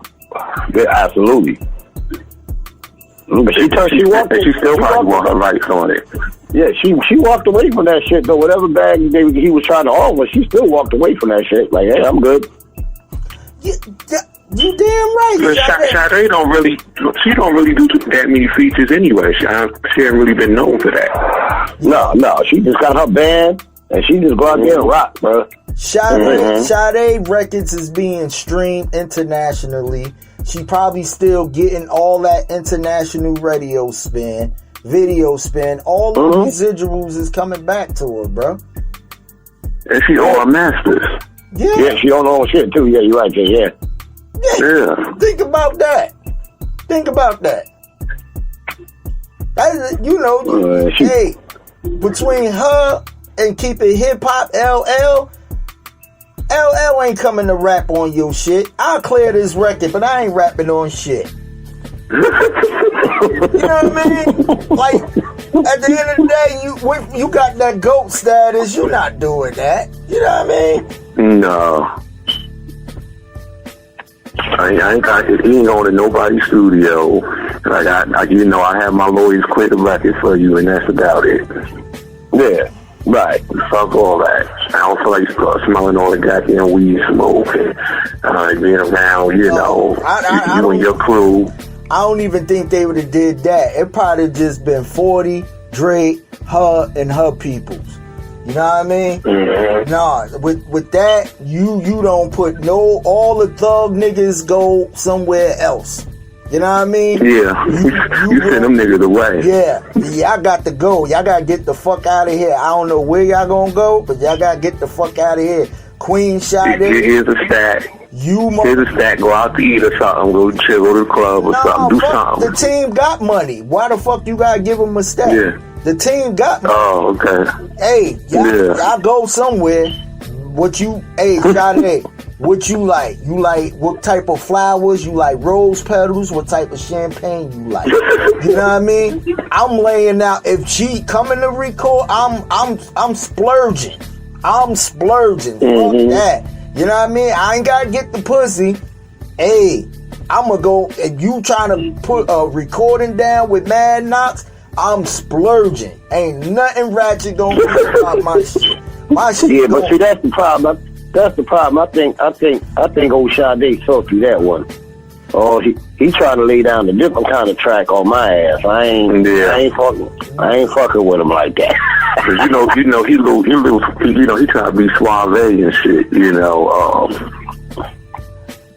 Yeah, absolutely. But she walked. And she still probably want her rights on it. Yeah, she walked away from that shit though. Whatever bag he was trying to offer, she still walked away from that shit. Like, hey, I'm good. You damn right. But Sade don't really do that many features anyway. She hasn't really been known for that. No, she just got her band and she just go out there and rock, bro. Sade Records is being streamed internationally. She probably still getting all that international radio spin, video spin. All the residuals is coming back to her, bro. And she on her masters. Yeah, she on her own shit too. Yeah, you're right, Jay. Yeah. Think about that. Hey, between her and keeping hip hop, LL ain't coming to rap on your shit. I'll clear this record, but I ain't rapping on shit. You know what I mean? Like, at the end of the day, you got that GOAT status. You're not doing that. You know what I mean? No. I ain't got it. He ain't going to nobody's studio. Like I have my lawyers clear the record for you, and that's about it. Yeah. Right. Fuck all that. I don't feel like smelling all the goddamn weed smoke and being around, you and your crew. I don't even think they would have did that. It probably just been 40, Drake, her, and her peoples. You know what I mean? Mm-hmm. Nah, with that, you don't put all the thug niggas go somewhere else. You know what I mean? Yeah, you send them niggas away. Yeah, y'all got to go. Y'all got to get the fuck out of here. I don't know where y'all gonna go, but y'all got to get the fuck out of here. Queen Sade. Here's a stack. Here's a stack. Go out to eat or something. Go chill, go to the club or something. Do something. The team got money. Why the fuck you gotta give them a stack? Yeah. The team got money. Oh, okay. Hey, y'all go somewhere. Sade, what you like? You like what type of flowers? You like rose petals? What type of champagne you like? You know what I mean? I'm laying out. If she coming to record, I'm splurging. I'm splurging. Fuck that. You know what I mean? I ain't gotta get the pussy. Hey, I'ma go. If you trying to put a recording down with Mad Knox, I'm splurging. Ain't nothing ratchet gonna be about my shit. My shit. Yeah, but see, that's the problem. That's the problem. I think old Sade saw through that one. Oh, he trying to lay down a different kind of track on my ass. I ain't fucking with him like that. Cause he trying to be suave and shit.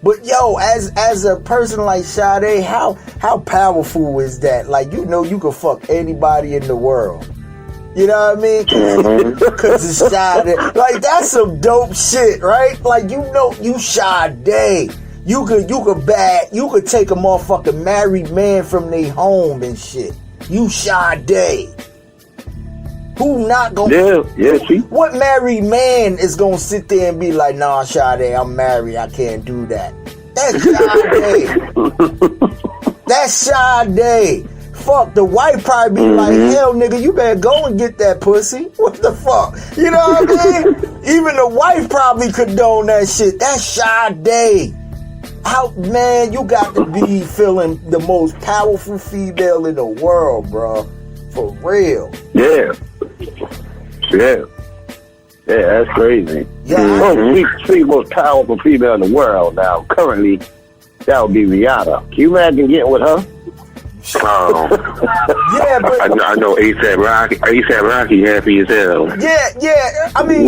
But yo, as a person like Sade, how powerful is that? Like, you can fuck anybody in the world. You know what I mean? Cause it's Sade. Like, that's some dope shit, right? Like, you Sade. You could take a motherfucking married man from their home and shit. You Sade. Who not gonna? Yeah, see. What married man is gonna sit there and be like, nah, Sade, I'm married, I can't do that. That's Sade. That's Sade. Fuck, the wife probably be like, hell, nigga, you better go and get that pussy. What the fuck? You know what I mean? Even the wife probably condone that shit. That's Sade. Out, man, you got to be feeling the most powerful female in the world, bro. For real. Yeah, that's crazy. Yeah. She's the most powerful female in the world now. Currently, that would be Rihanna. Can you imagine getting with her? Yeah, but I know ASAP Rocky happy as hell. yeah. I mean,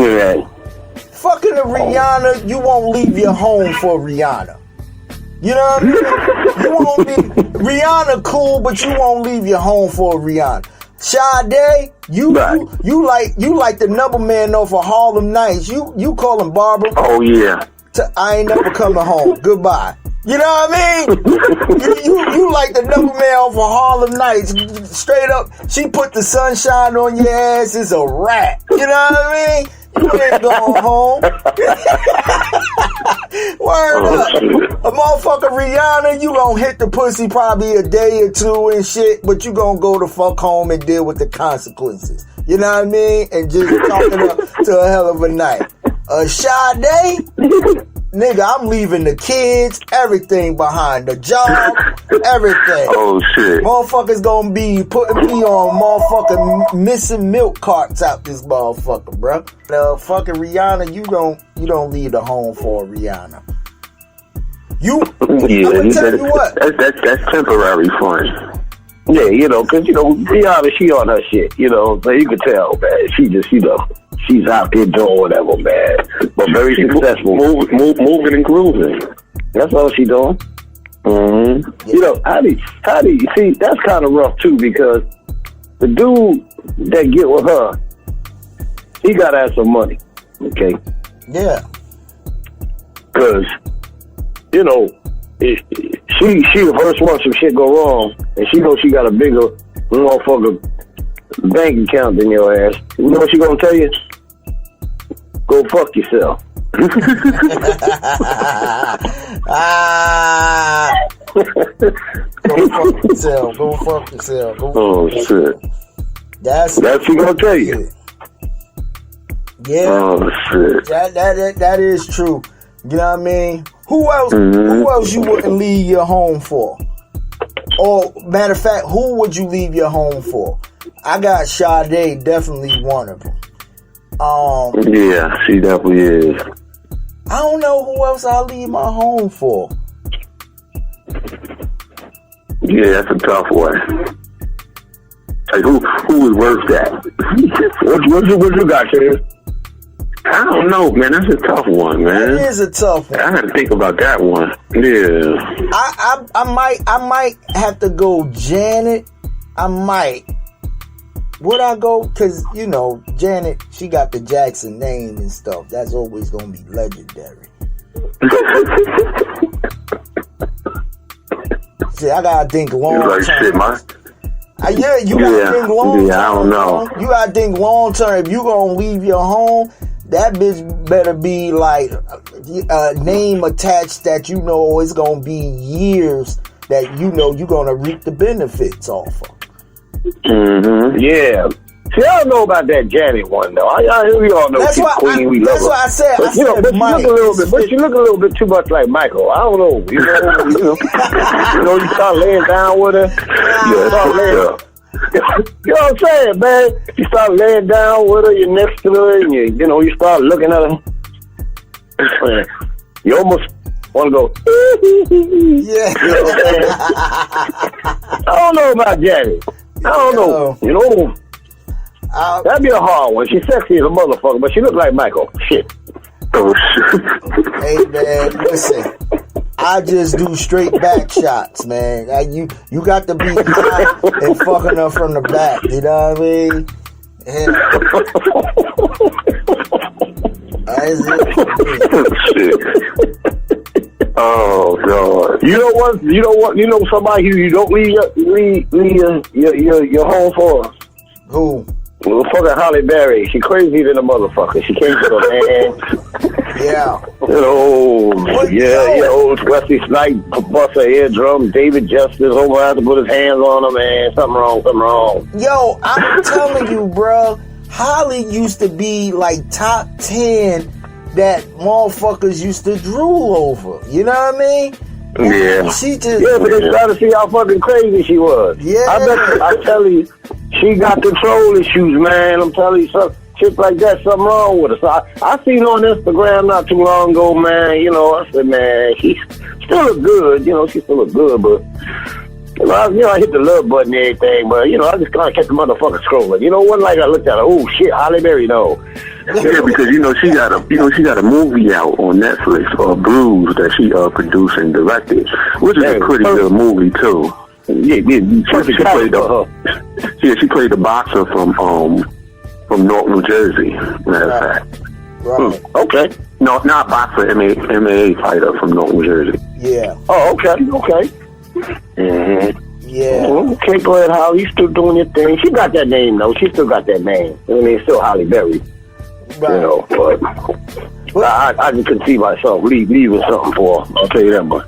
fucking a Rihanna, you won't leave your home for Rihanna. You know what I mean? You won't leave Rihanna cool, but you won't leave your home for Rihanna. Sade, you like the number man though for Harlem Nights. You call him Barbara. Oh yeah. I ain't never coming home. Goodbye. You know what I mean? you like the number man for Harlem Nights. Straight up, she put the sunshine on your ass. It's a wrap. You know what I mean? You ain't going home. Word up. A motherfucker Rihanna, you gonna hit the pussy probably a day or two and shit, but you gonna go the fuck home and deal with the consequences. You know what I mean? And just talk it up to a hell of a night. Sade, nigga, I'm leaving the kids, everything behind, the job, everything. Oh shit. Motherfuckers gonna be putting me on motherfucking missing milk carts out this motherfucker, bro. The fucking Rihanna, you don't leave the home for Rihanna. I'm gonna tell you what. That's temporary fun. Yeah, because Rihanna, she on her shit. So you can tell, man. She just, she's out there doing whatever, man. But very successful. Moving and grooving. That's all she doing. Mm-hmm. Yeah. How do you see? That's kind of rough too, because the dude that get with her, he gotta have some money. Okay. Yeah. Because she the first one some shit go wrong, and she knows she got a bigger motherfucker bank account than your ass. You know what she gonna tell you? Go fuck yourself. Go fuck yourself. Go fuck yourself. Oh shit. That's what she gonna tell you. Yeah. Oh shit. That is true. You know what I mean? Who else you wouldn't leave your home for? Or matter of fact, who would you leave your home for? I got Sade, definitely one of them. Yeah, she definitely is. I don't know who else I'll leave my home for. Yeah, that's a tough one. Like who would work that? What you got, Chris? I don't know, man. That's a tough one, man. It is a tough one. I had to think about that one. Yeah. I might have to go Janet. I might. Would I go? Because, Janet, she got the Jackson name and stuff. That's always going to be legendary. See, I got to think long term. Like shit, man. You got to think long term. Yeah, I don't know. You got to think long term. If you going to leave your home, that bitch better be like a name attached that it's going to be years that you're going to reap the benefits off of. Mm-hmm. Yeah. See, I don't know about that Janet one though. We all know she's queen. We love her. That's why I said. But you look a little bit too much like Michael. I don't know. You start laying down with her. You know what I'm saying, man? You start laying down with her. You're next to her, and you start looking at her. You almost want to go. Yeah. You know what I'm saying? I don't know about Janet. I don't know. That'd be a hard one. She's sexy as a motherfucker, but she look like Michael. Shit. Oh shit. Hey man, listen. I just do straight back shots, man. You got to be high and fucking her from the back. You know what I mean? Yeah. That's it. Shit. Oh God! You know what? You know somebody who you don't leave your home for? Who? Well, fucking Holly Berry. She crazy than a motherfucker. She came to the man. Yeah. Wesley Snipes bust her eardrum. David Justice over had to put his hands on her, man. Something wrong. Yo, I'm telling you, bro. Holly used to be like top 10 that motherfuckers used to drool over. You know what I mean? Yeah. She just. Yeah, but they tried to see how fucking crazy she was. Yeah. I tell you, she got control issues, man. I'm telling you, some shit like that, something wrong with her. So I seen her on Instagram not too long ago, man. You know, I said, man, she still look good. You know, she still look good, but. I hit the love button and everything, but, I just kind of kept the motherfucker scrolling. One like I looked at her, oh, shit, Holly Berry, no. Yeah, because, she got a movie out on Netflix, Bruise, that she produced and directed, which is a pretty good movie, too. Yeah, she played the boxer from North New Jersey, matter of fact. Right. Okay. No, not boxer, MMA fighter from North New Jersey. Yeah. Oh, okay. Mm-hmm. Yeah. Okay, go ahead, Holly. You still doing your thing. She got that name, though. She still got that name. I mean, it's still Holly Berry. Right. But I just could see myself leaving something for her. I'll tell you that much.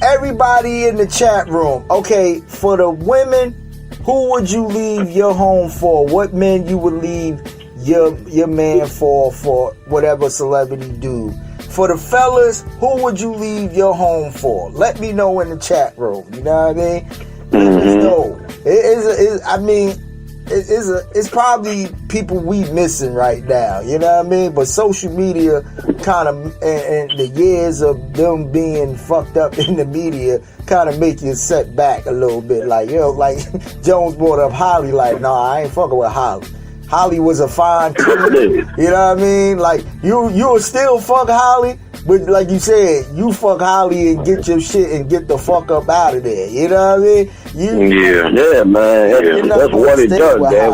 Everybody in the chat room, okay, for the women, who would you leave your home for? What men you would leave your man for whatever celebrity do? For the fellas, who would you leave your home for? Let me know in the chat room. You know what I mean? Let us know. It's probably people we missing right now. You know what I mean? But social media kind of, and the years of them being fucked up in the media kind of make you set back a little bit. Like, like Jones brought up Holly, like, nah, I ain't fucking with Holly. Holly was a fine kid. You know what I mean? Like, you'll still fuck Holly, but like you said, you fuck Holly and get your shit and get the fuck up out of there. You know what I mean? Yeah, man. That's what it does, man.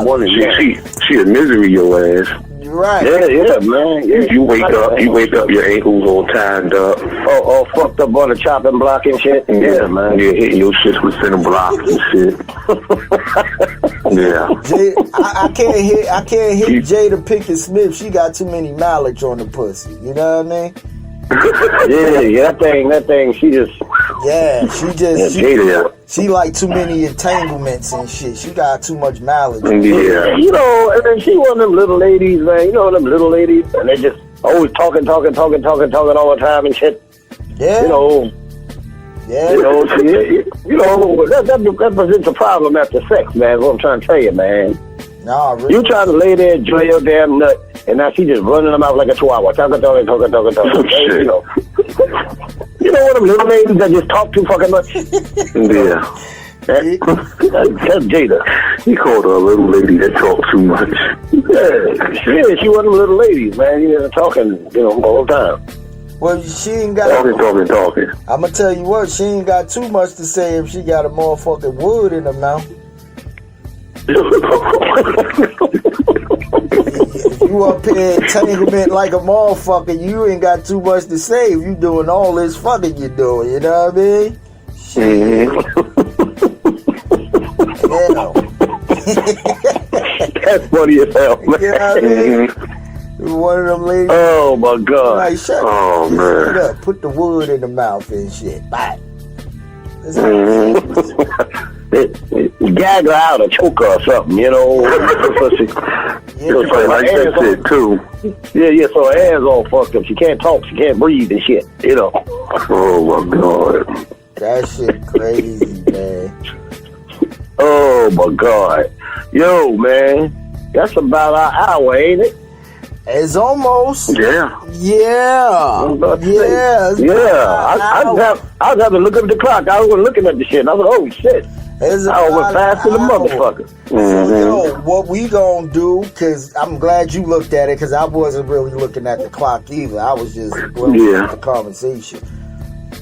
She a misery, your ass. Right. Yeah, man. Yeah. You wake up, your ankles all tied up. All fucked up on the chopping block and shit. Yeah, man. You're hitting your shit with center blocks and shit. Yeah. I can't hit Jada Pinkett Smith. She got too many mileage on the pussy. You know what I mean? Yeah, that thing, she just... Yeah, she like too many entanglements and shit. She got too much mileage. Yeah. And then she one of them little ladies, man. Them little ladies, and they just always talking all the time and shit. Yeah. Yeah. That presents a problem after sex, man. Is what I'm trying to tell you, man. Nah, really. You trying to lay there, enjoy your damn nut, and now she just running them out like a chihuahua. Talking. You know one of them little ladies that just talk too fucking much? Yeah. That's Jada. He called her a little lady that talks too much. Yeah, she one of them little ladies, man. Talking, all the time. Well, she ain't got... Talking. I'm going to tell you what, she ain't got too much to say if she got a motherfucking wood in her mouth. If you up here entanglement like a motherfucker, you ain't got too much to say if you doing all this fucking you doing, you know what I mean? Shit. That's funny as hell, man. You know what I mean? One of them ladies. Oh my God. Like, shut up. Put the wood in the mouth and shit. Bye. Gag her out or choke her or something, So like that shit too. Yeah, so her ass all fucked up. She can't talk, she can't breathe and shit, Oh my God. That shit crazy, man. Oh my God. Yo, man. That's about our hour, ain't it? It's almost. Yeah. Yeah. I was having to look at the clock. I was looking at the shit, and I was like, oh shit. I went faster than motherfucker. So, what we gonna do, because I'm glad you looked at it, because I wasn't really looking at the clock either. I was just at the conversation.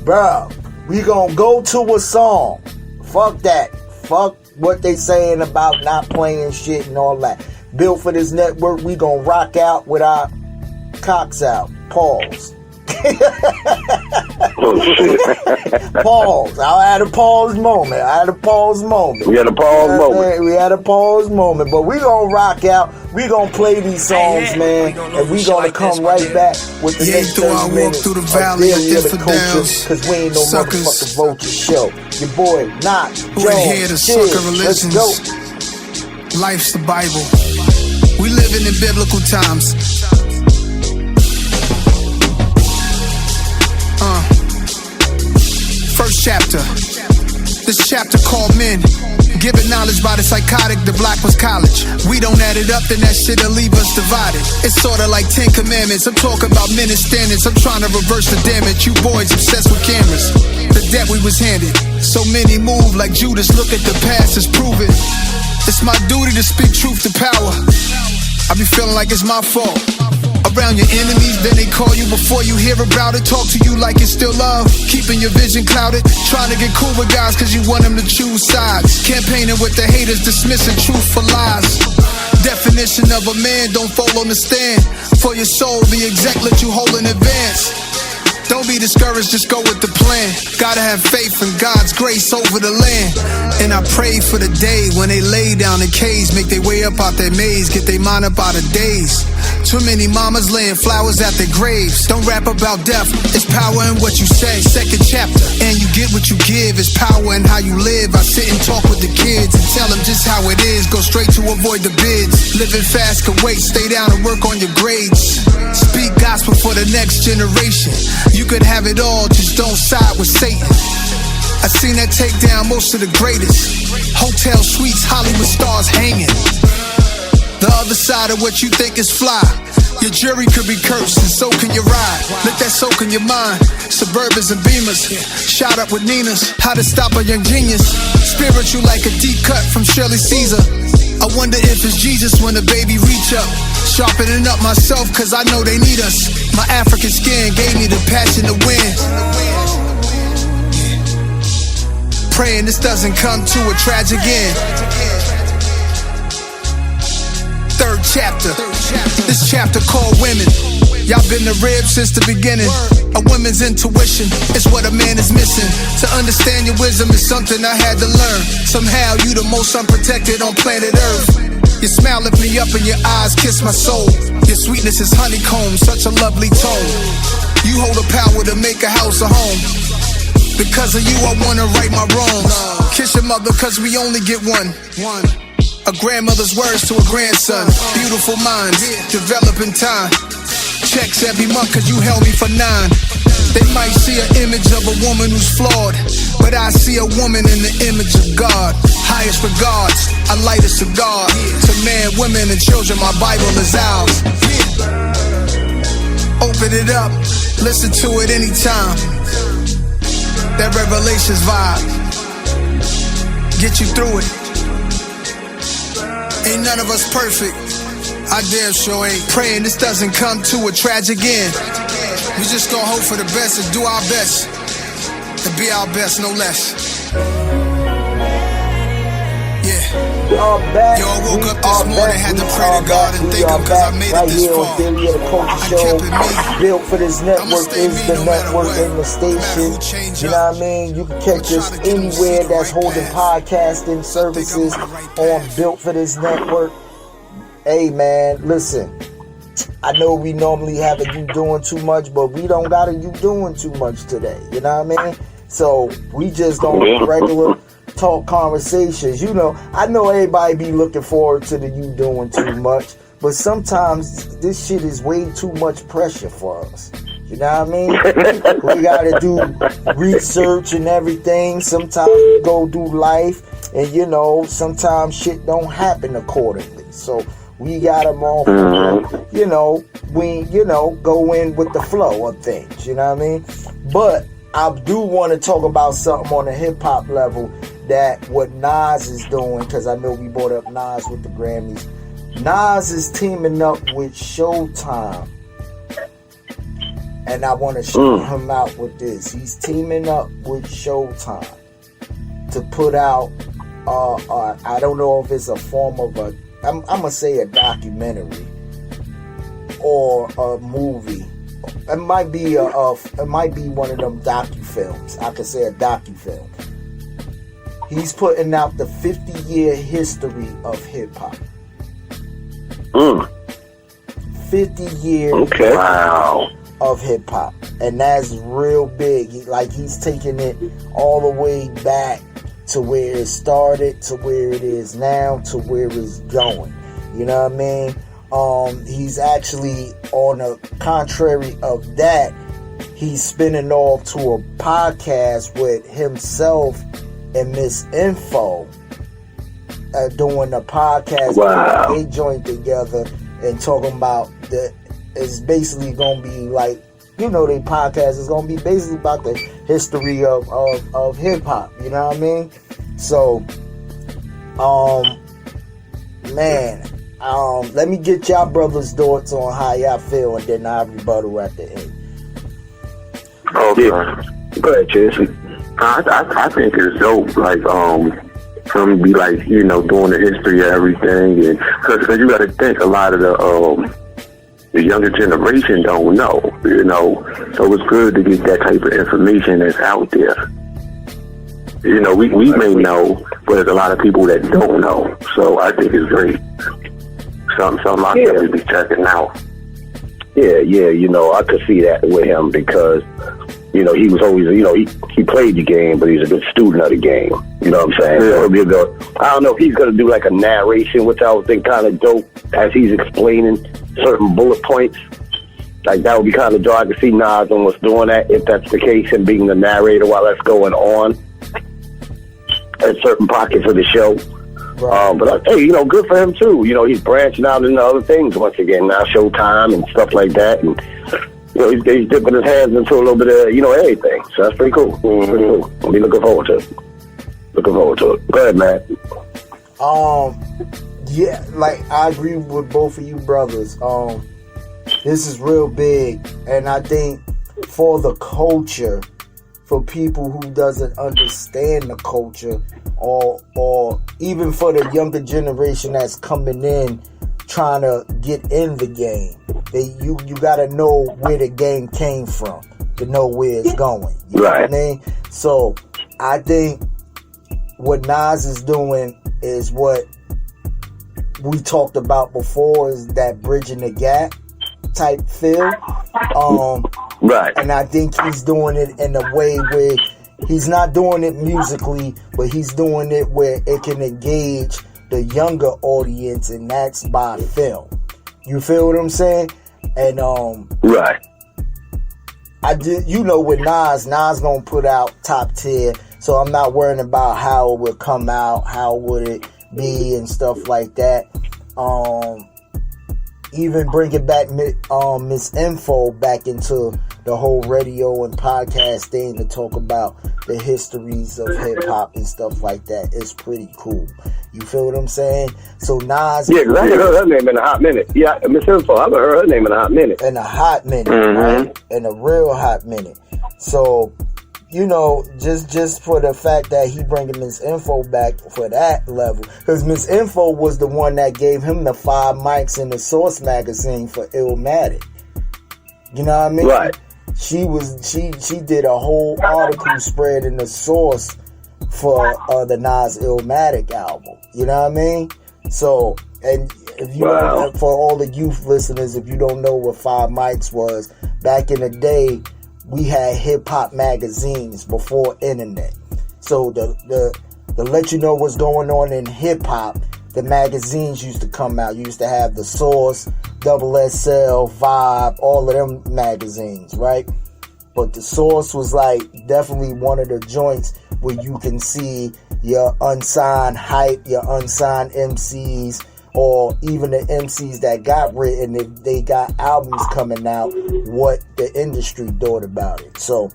Bro, we gonna go to a song. Fuck that. Fuck what they saying about not playing shit and all that. Built for this network, we gonna rock out with our cocks out. Pause. Oh, shit. Pause. I had a pause moment. We had a pause moment. We had a pause moment. But we gonna rock out. We gonna play these songs, man. And we gonna come right back with the next 30 minutes through the valley of infidels, because we ain't no suckers. motherfucking vulture show. Your boy, Knock, Who in here to Jones, sucker Let's religions? go. Life's the Bible. We living in biblical times. First chapter. This chapter called Men. Given knowledge by the psychotic, the black was college. We don't add it up, then that shit'll leave us divided. It's sorta like 10 commandments. I'm talking about men and standards. I'm trying to reverse the damage. You boys obsessed with cameras. The debt we was handed. So many move like Judas. Look at the past, it's proven. It's my duty to speak truth to power. I be feeling like it's my fault. Around your enemies, then they call you before you hear about it. Talk to you like it's still love. Keeping your vision clouded. Trying to get cool with guys cause you want them to choose sides. Campaigning with the haters, dismissing truth for lies. Definition of a man, don't fall on the stand. For your soul, the exec let you hold in advance. Don't be discouraged, just go with the plan. Gotta have faith in God's grace over the land. And I pray for the day when they lay down in caves, make their way up out their maze, get their mind up out of days. Too many mamas laying flowers at their graves. Don't rap about death, it's power in what you say. Second chapter, and you get what you give. It's power in how you live. I sit and talk with the kids and tell them just how it is. Go straight to avoid the bids. Living fast can wait, stay down and work on your grades. Speak gospel for the next generation. You could have it all, just don't side with Satan. I seen that take down most of the greatest. Hotel suites, Hollywood stars hanging. The other side of what you think is fly. Your jury could be cursed and so can your ride. Let that soak in your mind. Suburbans and Beamers, shot up with Ninas. How to stop a young genius. Spiritual like a deep cut from Shirley Caesar. I wonder if it's Jesus when the baby reach up. Sharpening up myself cause I know they need us. My African skin gave me the passion to win. Praying this doesn't come to a tragic end. Third chapter. This chapter called Women. Y'all been the rib since the beginning. A woman's intuition is what a man is missing. To understand your wisdom is something I had to learn. Somehow you the most unprotected on planet Earth. Your smile lift me up and your eyes kiss my soul. Your sweetness is honeycomb, such a lovely tone. You hold the power to make a house a home. Because of you I wanna right my wrongs. Kiss your mother cause we only get one. A grandmother's words to a grandson. Beautiful minds, developing time. Checks every month cause you held me for 9. They might see an image of a woman who's flawed, but I see a woman in the image of God. Highest regards, I light a cigar. To man, women and children, my Bible is ours. Open it up, listen to it anytime. That Revelations vibe, get you through it. Ain't none of us perfect, I damn sure ain't. Praying this doesn't come to a tragic end. We just gonna hope for the best and do our best, and be our best, no less. Yeah. We are back. Yo, I woke up this morning, had to pray to God and thank Him cause I made it this far. Theory of the Culture Show, built for this network, is the network and the station. You know what I mean? You can catch us anywhere that's holding podcasting services on Built for This Network. Hey man, listen. I know we normally have a you doing too much, but we don't got a you doing too much today. You know what I mean? So we just don't regular talk conversations. You know, I know everybody be looking forward to the you doing too much, but sometimes this shit is way too much pressure for us. You know what I mean? We gotta do research and everything. Sometimes we go through life and you know, sometimes shit don't happen accordingly. So we gotta you know, go in with the flow of things, you know what I mean? But I do want to talk about something on a hip-hop level, that what Nas is doing, because I know we brought up Nas with the Grammys. Nas is teaming up with Showtime, and I want to show him out with this. He's teaming up with Showtime to put out, I don't know if it's a form of I'm going to say a documentary or a movie it might be one of them docu-films. I could say a docu-film. He's putting out the 50-year history of hip-hop. 50 years Wow. of hip-hop. And that's real big. He's taking it all the way back to where it started, to where it is now, to where it's going. You know what I mean? He's actually, on the contrary of that, he's spinning off to a podcast with himself and Miss Info, doing a podcast. Wow. They joined together and talking about it's basically gonna be like, they podcast is gonna be basically about the history of hip hop. You know what I mean? So, let me get y'all brothers' thoughts on how y'all feel, and then I'll rebuttal at the end. Okay. Go ahead, Chase. I think it's dope, like, for him to be like, doing the history of everything, and because you got to think a lot of the younger generation don't know, so it's good to get that type of information that's out there. We may know, but there's a lot of people that don't know, so I think it's great. Something I definitely be checking out. Yeah, I could see that with him because, he was always, he played the game, but he's a good student of the game. You know what I'm saying? Yeah. So I don't know if he's going to do like a narration, which I would think kind of dope, as he's explaining certain bullet points. Like, that would be kind of dope. I could see Nas almost doing that, if that's the case, and being the narrator while that's going on at certain pockets of the show. Right. But hey, good for him too. He's branching out into other things once again now, Showtime and stuff like that, and he's dipping his hands into a little bit of everything. So that's pretty cool. Pretty cool. I'll be looking forward to it. Go ahead, man. Yeah, I agree with both of you brothers. This is real big, and I think for the culture, for people who doesn't understand the culture, or even for the younger generation that's coming in trying to get in the game, you got to know where the game came from to know where it's going. You know what I mean? So I think what Nas is doing is what we talked about before, is that bridging the gap type feel. Right. And I think he's doing it in a way where he's not doing it musically, but he's doing it where it can engage the younger audience, and that's by film. You feel what I'm saying? And right. With Nas gonna put out top tier, so I'm not worrying about how it would come out, how would it be, and stuff like that. Even bringing back Miss Info back into the whole radio and podcast thing to talk about the histories of hip hop and stuff like that is pretty cool. You feel what I'm saying? So Nas, yeah, because I haven't heard her name in a hot minute. Yeah, Miss Info, I haven't heard her name in a hot minute. Right? In a real hot minute. So, just for the fact that he bringing Miss Info back for that level, because Miss Info was the one that gave him the 5 mics in the Source magazine for Illmatic. You know what I mean? Right. She did a whole article spread in the Source for the Nas Illmatic album. You know what I mean? So, and if you don't, for all the youth listeners, if you don't know what 5 mics was, back in the day, we had hip hop magazines before internet. So the let you know what's going on in hip hop, the magazines used to come out. You used to have the Source, Double SL, Vibe, all of them magazines, right? But the Source was definitely one of the joints where you can see your unsigned hype, your unsigned MCs, or even the MCs that got written, if they got albums coming out, what the industry thought about it. So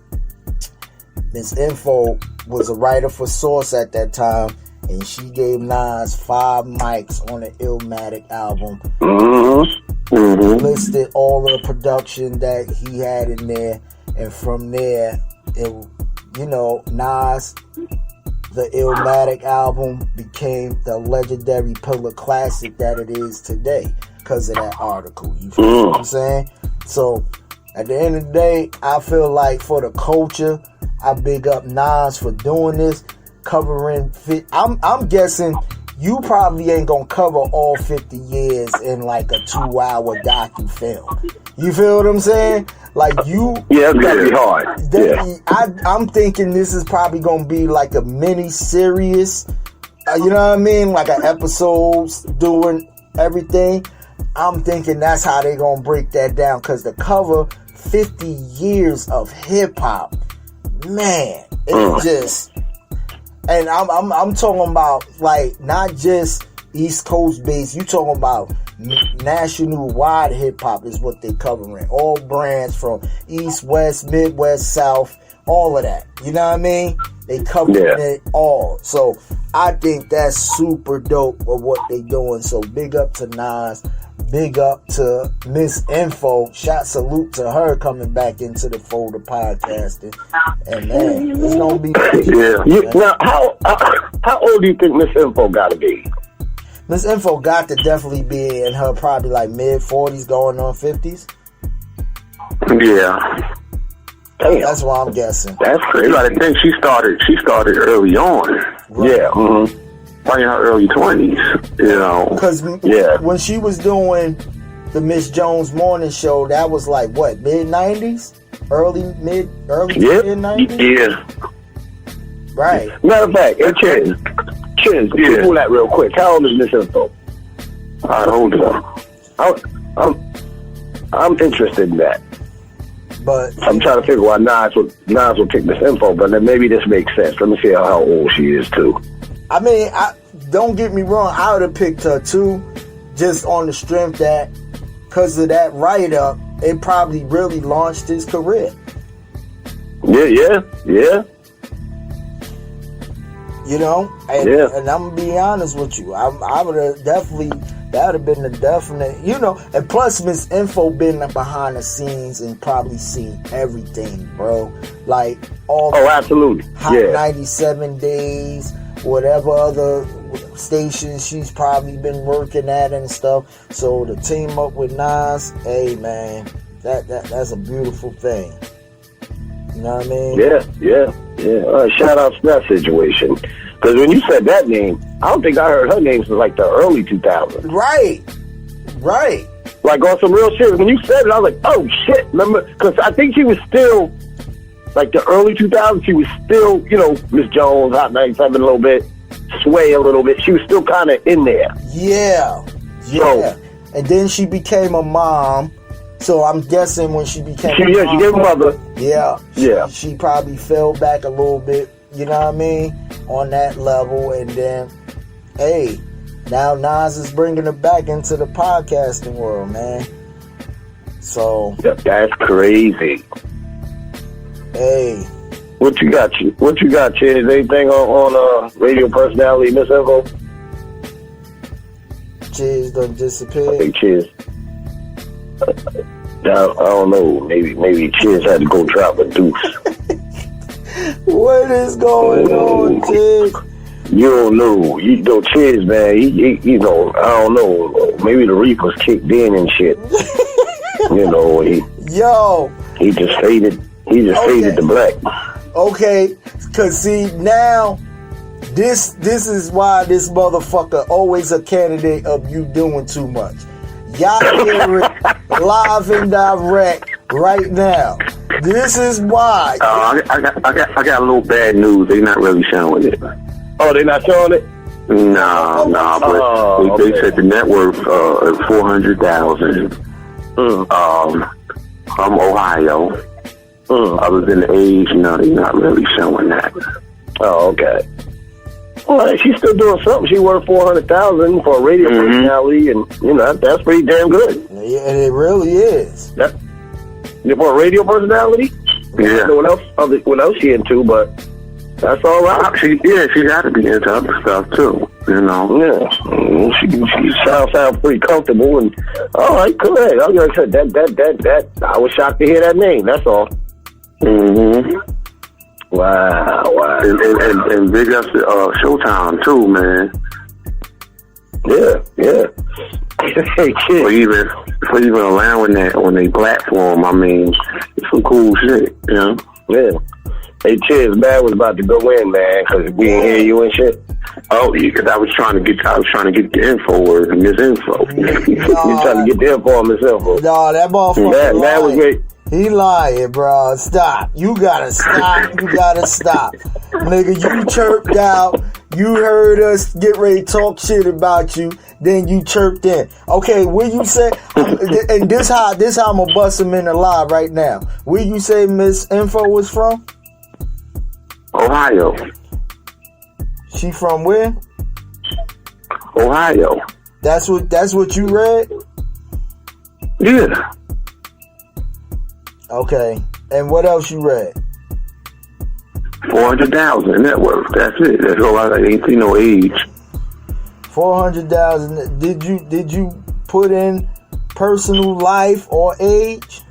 Miss Info was a writer for Source at that time, and she gave Nas 5 mics on the Illmatic album. Listed all of the production that he had in there, and from there, Nas, the Illmatic album became the legendary pillar classic that it is today because of that article. You feel what I'm saying? So At the end of the day, I feel like for the culture, I big up Nas for doing this, covering. I'm guessing you probably ain't gonna cover all 50 years in like a 2-hour docu-film. You feel what I'm saying? Like you... Yeah, it's gotta be hard. Yeah. I'm thinking this is probably gonna be like a mini-series. You know what I mean? Like an episodes doing everything. I'm thinking that's how they gonna break that down. Because the cover, 50 years of hip-hop. Man, it's just... And I'm talking about like not just East Coast based. You talking about national wide hip hop is what they covering. All brands from East, West, Midwest, South, all of that. You know what I mean? They covering it all. So I think that's super dope of what they doing. So big up to Nas. Big up to Miss Info. Salute to her coming back into the fold of podcasting. And man, it's gonna be Now, how old do you think Miss Info gotta be? Miss Info got to definitely be in her probably like mid-40s going on 50s. Yeah. Damn. That's what I'm guessing. That's crazy. You gotta think she started early on. Right. Yeah. Mm-hmm. Probably in her early 20s, you know. Because when she was doing the Miss Jones Morning Show, that was like what, mid-90s? Early to mid-90s? Yeah. Right. Matter of fact, Chiz, Google that real quick. How old is Miss Info? How old is her? I'm interested in that. But I'm trying to figure why Nas would pick Miss Info, but then maybe this makes sense. Let me see how old she is too. I mean, don't get me wrong, I would have picked her too, just on the strength that, because of that write-up, it probably really launched his career. Yeah. You know? And I'm going to be honest with you. I would have definitely, that would have been the definite, you know, and plus Miss Info been behind the scenes and probably seen everything, bro. Like, all absolutely. Hot 97 Days, whatever other stations she's probably been working at and stuff. So to team up with Nas, hey man, that's a beautiful thing. You know what I mean? Yeah. Shout out to that situation. Because when you said that name, I don't think I heard her name since like the early 2000s. Right. Like on some real shit. When you said it, I was like, oh shit. Remember? Because I think she was still, like the early 2000s, she was still, you know, Miss Jones, Hot 97 a little bit, Sway a little bit. She was still kind of in there. Yeah. So, and then she became a mom. So I'm guessing when she became she gave a mother. Yeah. She probably fell back a little bit, you know what I mean, on that level. And then, hey, now Nas is bringing her back into the podcasting world, man. So that's crazy. Hey, what you got, Chiz? Anything on radio personality, Miss Info? Chiz done disappeared. I think Chiz. I don't know. Maybe Chiz had to go drop a deuce. What is going on, Chiz? You don't know. You know, Chiz, man. He know. I don't know. Maybe the reapers kicked in and shit. You know, he just faded. He just faded the black. Okay, cause see now, this is why this motherfucker always a candidate of you doing too much. Y'all hear it live and direct right now. This is why. I got a little bad news. They not really showing it. Oh, they not showing it? No. But they said the net worth is $400,000. From Ohio. Other than the age, no, they're not really showing that. Oh, okay. Well, she's still doing something. She worth $400,000 for a radio personality, and you know that's pretty damn good. Yeah, it really is. That for a radio personality. Yeah. I don't know what else she into, but that's all right. She got to be into other stuff too. You know. Yeah. She sounds pretty comfortable, and all right, correct. I was gonna say that. I was shocked to hear that name. That's all. Wow. And big up to Showtime too, man. Yeah. for even allowing that on their platform. I mean, it's some cool shit, you know? Yeah. Hey, Chiz, man was about to go in, man, because we didn't hear you and shit. Oh, yeah, because I was trying to get the info and misinfo. You trying to get the info on misinfo. No, that motherfucker That was great. He lying, bro. Stop. You gotta stop. You gotta stop. Nigga, you chirped out. You heard us get ready to talk shit about you. Then you chirped in. Okay, will you say, and this how I'm gonna bust him in the live right now. Where you say Miss Info was from? Ohio. She from where? Ohio. That's what you read? Yeah. Okay. And what else you read? 400,000 net worth. That's it. That's all. I ain't seen no age. 400,000. Did you put in personal life or age?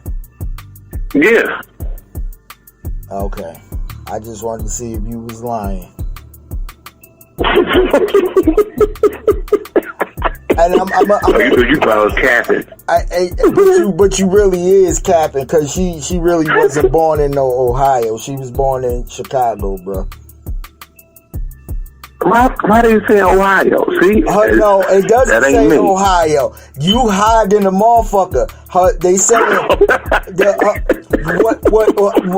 Yeah. Okay. I just wanted to see if you was lying. And you thought I was capping. But you really is capping, because she really wasn't born in no Ohio. She was born in Chicago, bro. Why do you say Ohio? See? No, it doesn't say me. Ohio. You hiding the motherfucker. They saying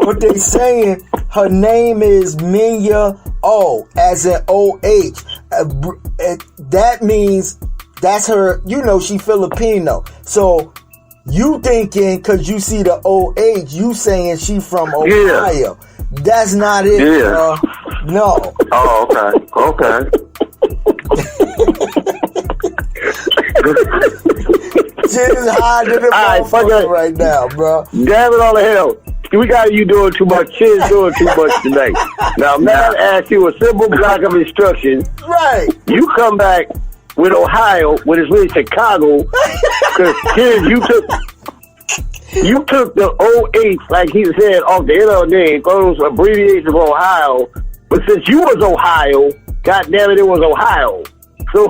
what they saying? Her name is Minya O, as in O-H. That means that's her. You know she Filipino. So you thinking because you see the O-H, you saying she from Ohio. Yeah. That's not it. Yeah. No. Oh, okay. Just hiding the motherfucker right now, bro. Damn it all to hell. We got you doing too much. Chiz doing too much tonight. Now, man asked you a simple block of instructions. Right. You come back with Ohio, when it's really Chicago, because Chiz, you took the OH, like he said, off the end of the name, those abbreviations of Ohio. But since you was Ohio, goddamn it was Ohio. So,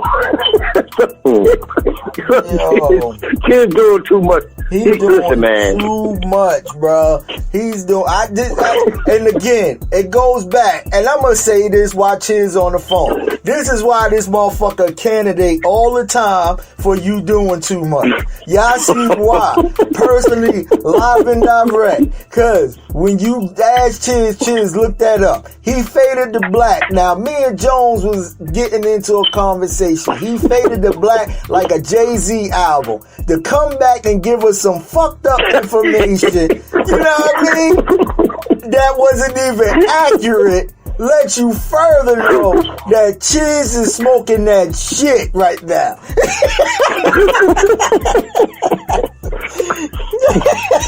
Kid's doing too much. He's doing too much, bro. He's doing. And again, it goes back. And I'm gonna say this while Chiz on the phone. This is why this motherfucker candidate all the time for you doing too much. Y'all see why? Personally, live and direct. Cause when you asked Chiz looked that up. He faded to black. Now, me and Jones was getting into a conversation. He faded to black like a Jay-Z album. To come back and give us some fucked up information, you know what I mean? That wasn't even accurate. Let you further know that Chiz is smoking that shit right now.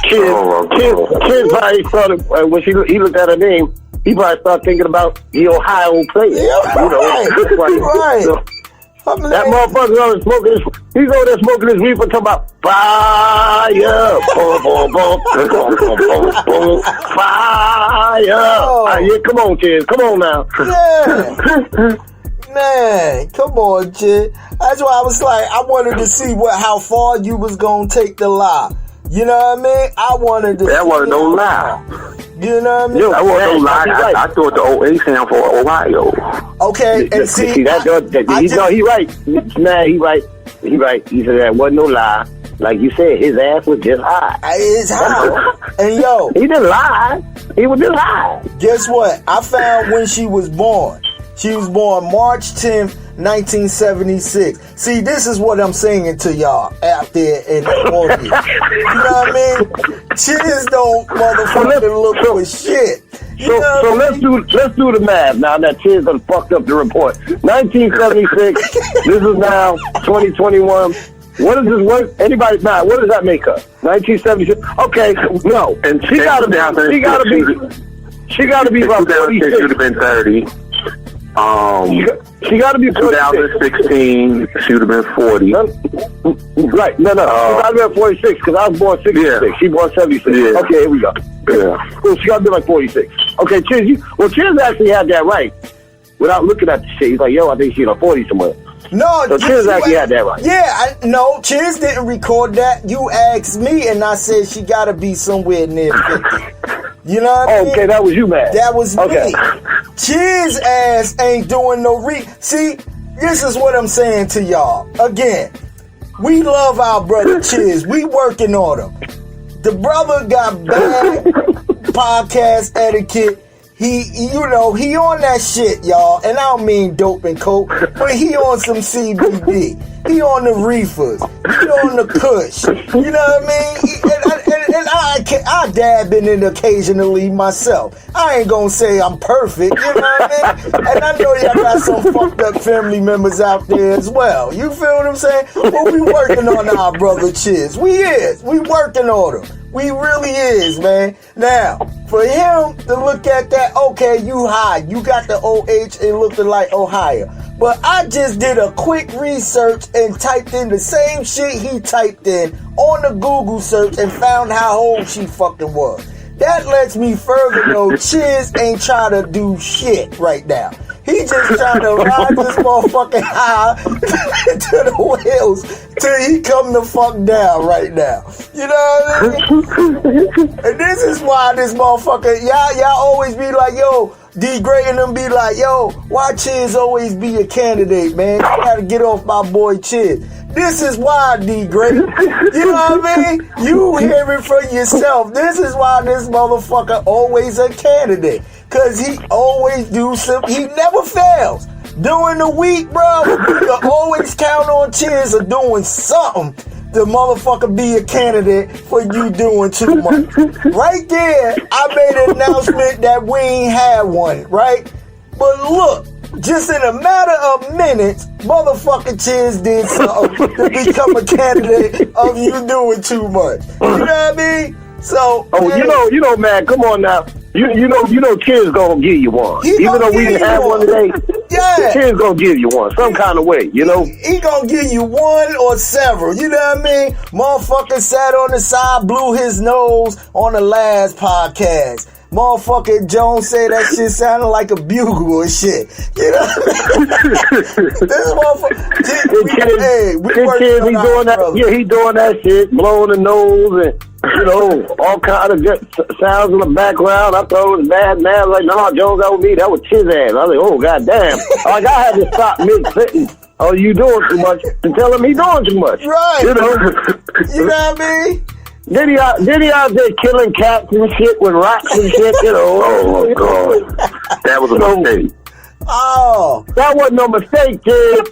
Chiz probably started, when he looked at her name, he probably started thinking about the Ohio player. Yeah, right. So, that motherfucker over smoking he's over there smoking his reefer talking about fire. Boom, boom, boom, boom, boom, boom, boom, fire. Yeah, come on, Chiz. Come on now. Yeah. Man, come on, Chiz. That's why I was like, I wanted to see how far you was gonna take the lie. You know what I mean? I wanted to. That wasn't no lie. You know what I mean? That wasn't no lie. I thought the OA stand for Ohio. Okay, and see he right. Man, he right. He said that wasn't no lie. Like you said, his ass was just high. It's high. And yo, he didn't lie. He was just high. Guess what? I found when she was born. She was born March 10th, 1976. See, this is what I'm saying to y'all out there in the audience. You know what I mean? Chiz don't motherfucking look for shit. So let's do the math now that Chiz done fucked up the report. 1976. This is now 2021. What is this worth? Anybody? Nah, what does that make her? 1976. Okay, no, and she gotta be about 46. Should have been 30. She got to be 2016. She would have been 40. Right? No. She got to be 46 because I was born 66. Yeah. She born 76. Yeah. Okay, here we go. Yeah. Cool. She got to be like 46. Okay, Chiz. Chiz actually had that right without looking at the shit. He's like, yo, I think she's 40 somewhere. No, So Chiz actually had that right. Yeah, no, Chiz didn't record that. You asked me, and I said she got to be somewhere near 50. You know what I mean? Okay, that was you, man. That was okay. me. Chiz ass ain't doing no See, this is what I'm saying to y'all. Again, we love our brother Chiz. We working on him. The brother got bad podcast etiquette. He on that shit, y'all. And I don't mean dope and coke, but he on some CBD. He on the reefers. He on the kush. You know what I mean? And I dab in it occasionally myself. I ain't gonna say I'm perfect, you know what I mean? And I know y'all got some fucked up family members out there as well. You feel what I'm saying? But we working on our brother Chiz. We working on him. We really is, man. Now, for him to look at that, okay, you high. You got the OH and looking like Ohio. But I just did a quick research and typed in the same shit he typed in on the Google search and found how old she fucking was. That lets me further know Chiz ain't trying to do shit right now. He just trying to ride this motherfucking high to the wheels till he come the fuck down right now. You know what I mean? And this is why this motherfucker, y'all always be like, yo, D Gray and them be like, yo, why Chiz always be a candidate, man? You gotta get off my boy Chiz. This is why, D Gray. You know what I mean? You hear it for yourself. This is why this motherfucker always a candidate. Cause he always do something. He never fails. During the week, bro, you can always count on Chiz of doing something. The motherfucker be a candidate for you doing too much. Right there, I made an announcement that we ain't had one, right? But look, just in a matter of minutes, motherfucker Chiz did something to become a candidate of you doing too much. You know what I mean? So, you know, man, come on now. You know, Chiz gonna give you one. Even though we didn't have one today, Chiz gonna give you one, some kind of way, you know. He gonna give you one or several, you know what I mean? Motherfucker sat on the side, blew his nose on the last podcast. Motherfucker Jones said that shit sounded like a bugle and shit. You know what I mean? This motherfucker, we doing that. Yeah, he doing that shit, blowing the nose and, you know, all kind of sounds in the background. I thought it was bad, man. I was like, no, Jones, that was me. That was Chiz ass. I was like, oh, goddamn. Like, I had to stop mid-sentence. Oh, you doing too much? And tell him he doing too much. Right. You know? You know what I mean? Did he out there killing cats and shit with rocks and shit? You know? Oh, God. That was a mistake. Oh. That wasn't no mistake, kid.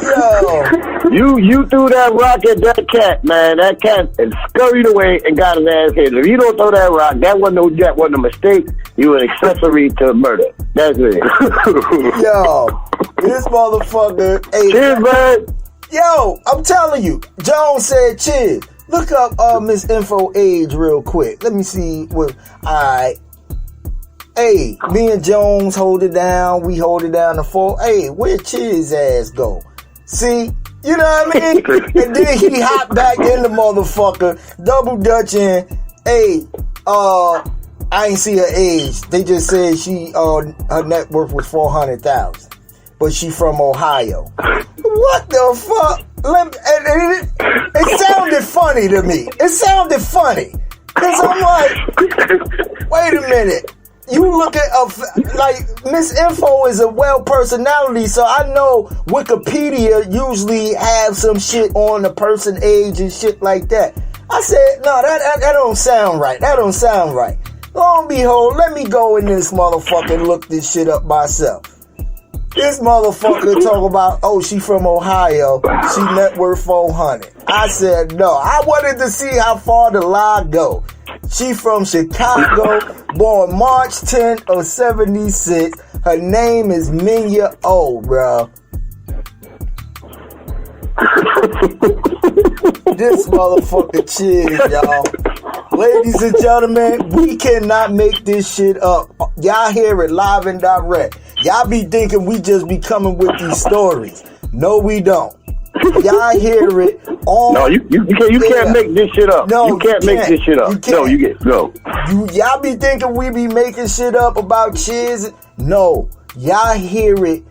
Yo. You threw that rock at that cat, man. That cat scurried away and got his ass hit. If you don't throw that rock, that wasn't a mistake. You an accessory to murder. That's it. Yo, this motherfucker. Chiz, man. Yo, I'm telling you, Jones said Chiz. Look up Miss Info age real quick. Let me see what. Alright. Hey, me and Jones hold it down. We hold it down to 4. Hey, where Chiz ass go? See? You know what I mean? And then he hopped back in the motherfucker, double dutching. Hey, I ain't see her age. They just said she her net worth was $400,000, but she from Ohio. What the fuck? It sounded funny to me. It sounded funny because I'm like, wait a minute. You look at like Miss Info is a well personality, so I know Wikipedia usually have some shit on the person age and shit like that. I said, no, that don't sound right. That don't sound right. Lo and behold, let me go in this motherfucker and look this shit up myself. This motherfucker talk about, oh, she from Ohio. She net worth 400. I said, no. I wanted to see how far the lie go. She from Chicago, born March 10th of 76. Her name is Minya O, bro. This motherfucker Chiz, y'all. Ladies and gentlemen, we cannot make this shit up. Y'all hear it live and direct. Y'all be thinking we just be coming with these stories. No, we don't. Y'all hear it on. No, you can't make this shit up. No, you can't make this shit up. Y'all be thinking we be making shit up about Chiz. No, y'all hear it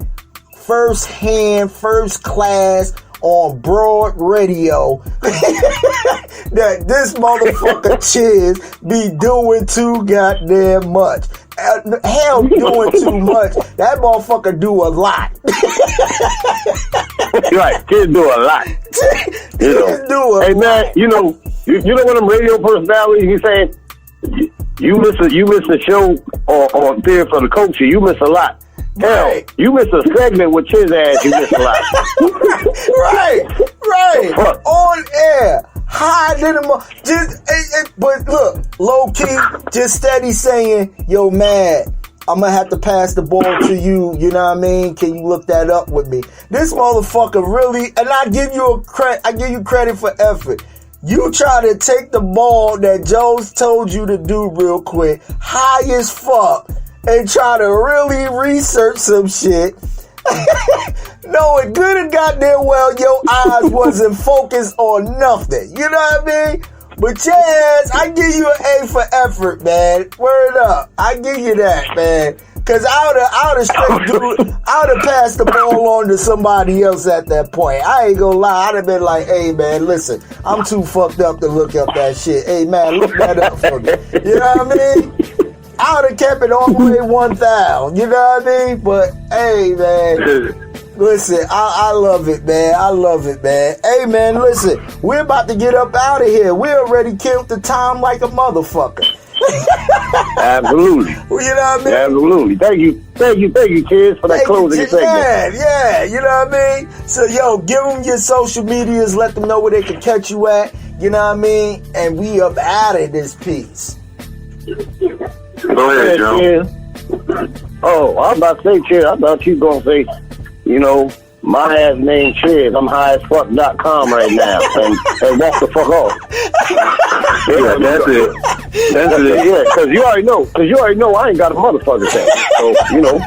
first hand, first class on broad radio that this motherfucker Chiz be doing too goddamn much. Hell, doing too much. That motherfucker do a lot. Right, kids do a lot. Hey man, you know what them radio personalities you saying? You miss a show on Theater for the Culture. You miss a lot. Hell, Right. you miss a segment with Chiz ass. You miss a lot. right. On air. Hiding them. But look, low key, just steady saying, yo, man, I'm gonna have to pass the ball to you. You know what I mean? Can you look that up with me? This motherfucker really, and I give you credit for effort. You try to take the ball that Joe's told you to do real quick, high as fuck, and try to really research some shit. Knowing good and goddamn well your eyes wasn't focused on nothing. You know what I mean? But yes, I give you an A for effort, man. Word up. I give you that, man. Cause I would have passed the ball on to somebody else at that point. I ain't gonna lie. I'd have been like, hey man, listen, I'm too fucked up to look up that shit. Hey man, look that up for me. You know what I mean? I would have kept it all the way 1,000. You know what I mean? But hey man, listen, I love it, man. I love it, man. Hey man, listen, we're about to get up out of here. We already killed the time like a motherfucker. Absolutely. You know what I mean? Absolutely. Thank you, Chiz, for that closing segment. Yeah, you know what I mean? So, yo, give them your social medias, let them know where they can catch you at, you know what I mean? And we up out of this piece. Go ahead, Joe. Chiz. Oh, I was about to say, Chiz, I thought you going to say, you know, my ass name Chiz. I'm highasfuck.com right now. And walk the fuck off. Yeah, that's it. That's it. Yeah, because you already know I ain't got a motherfucker thing. So, you know,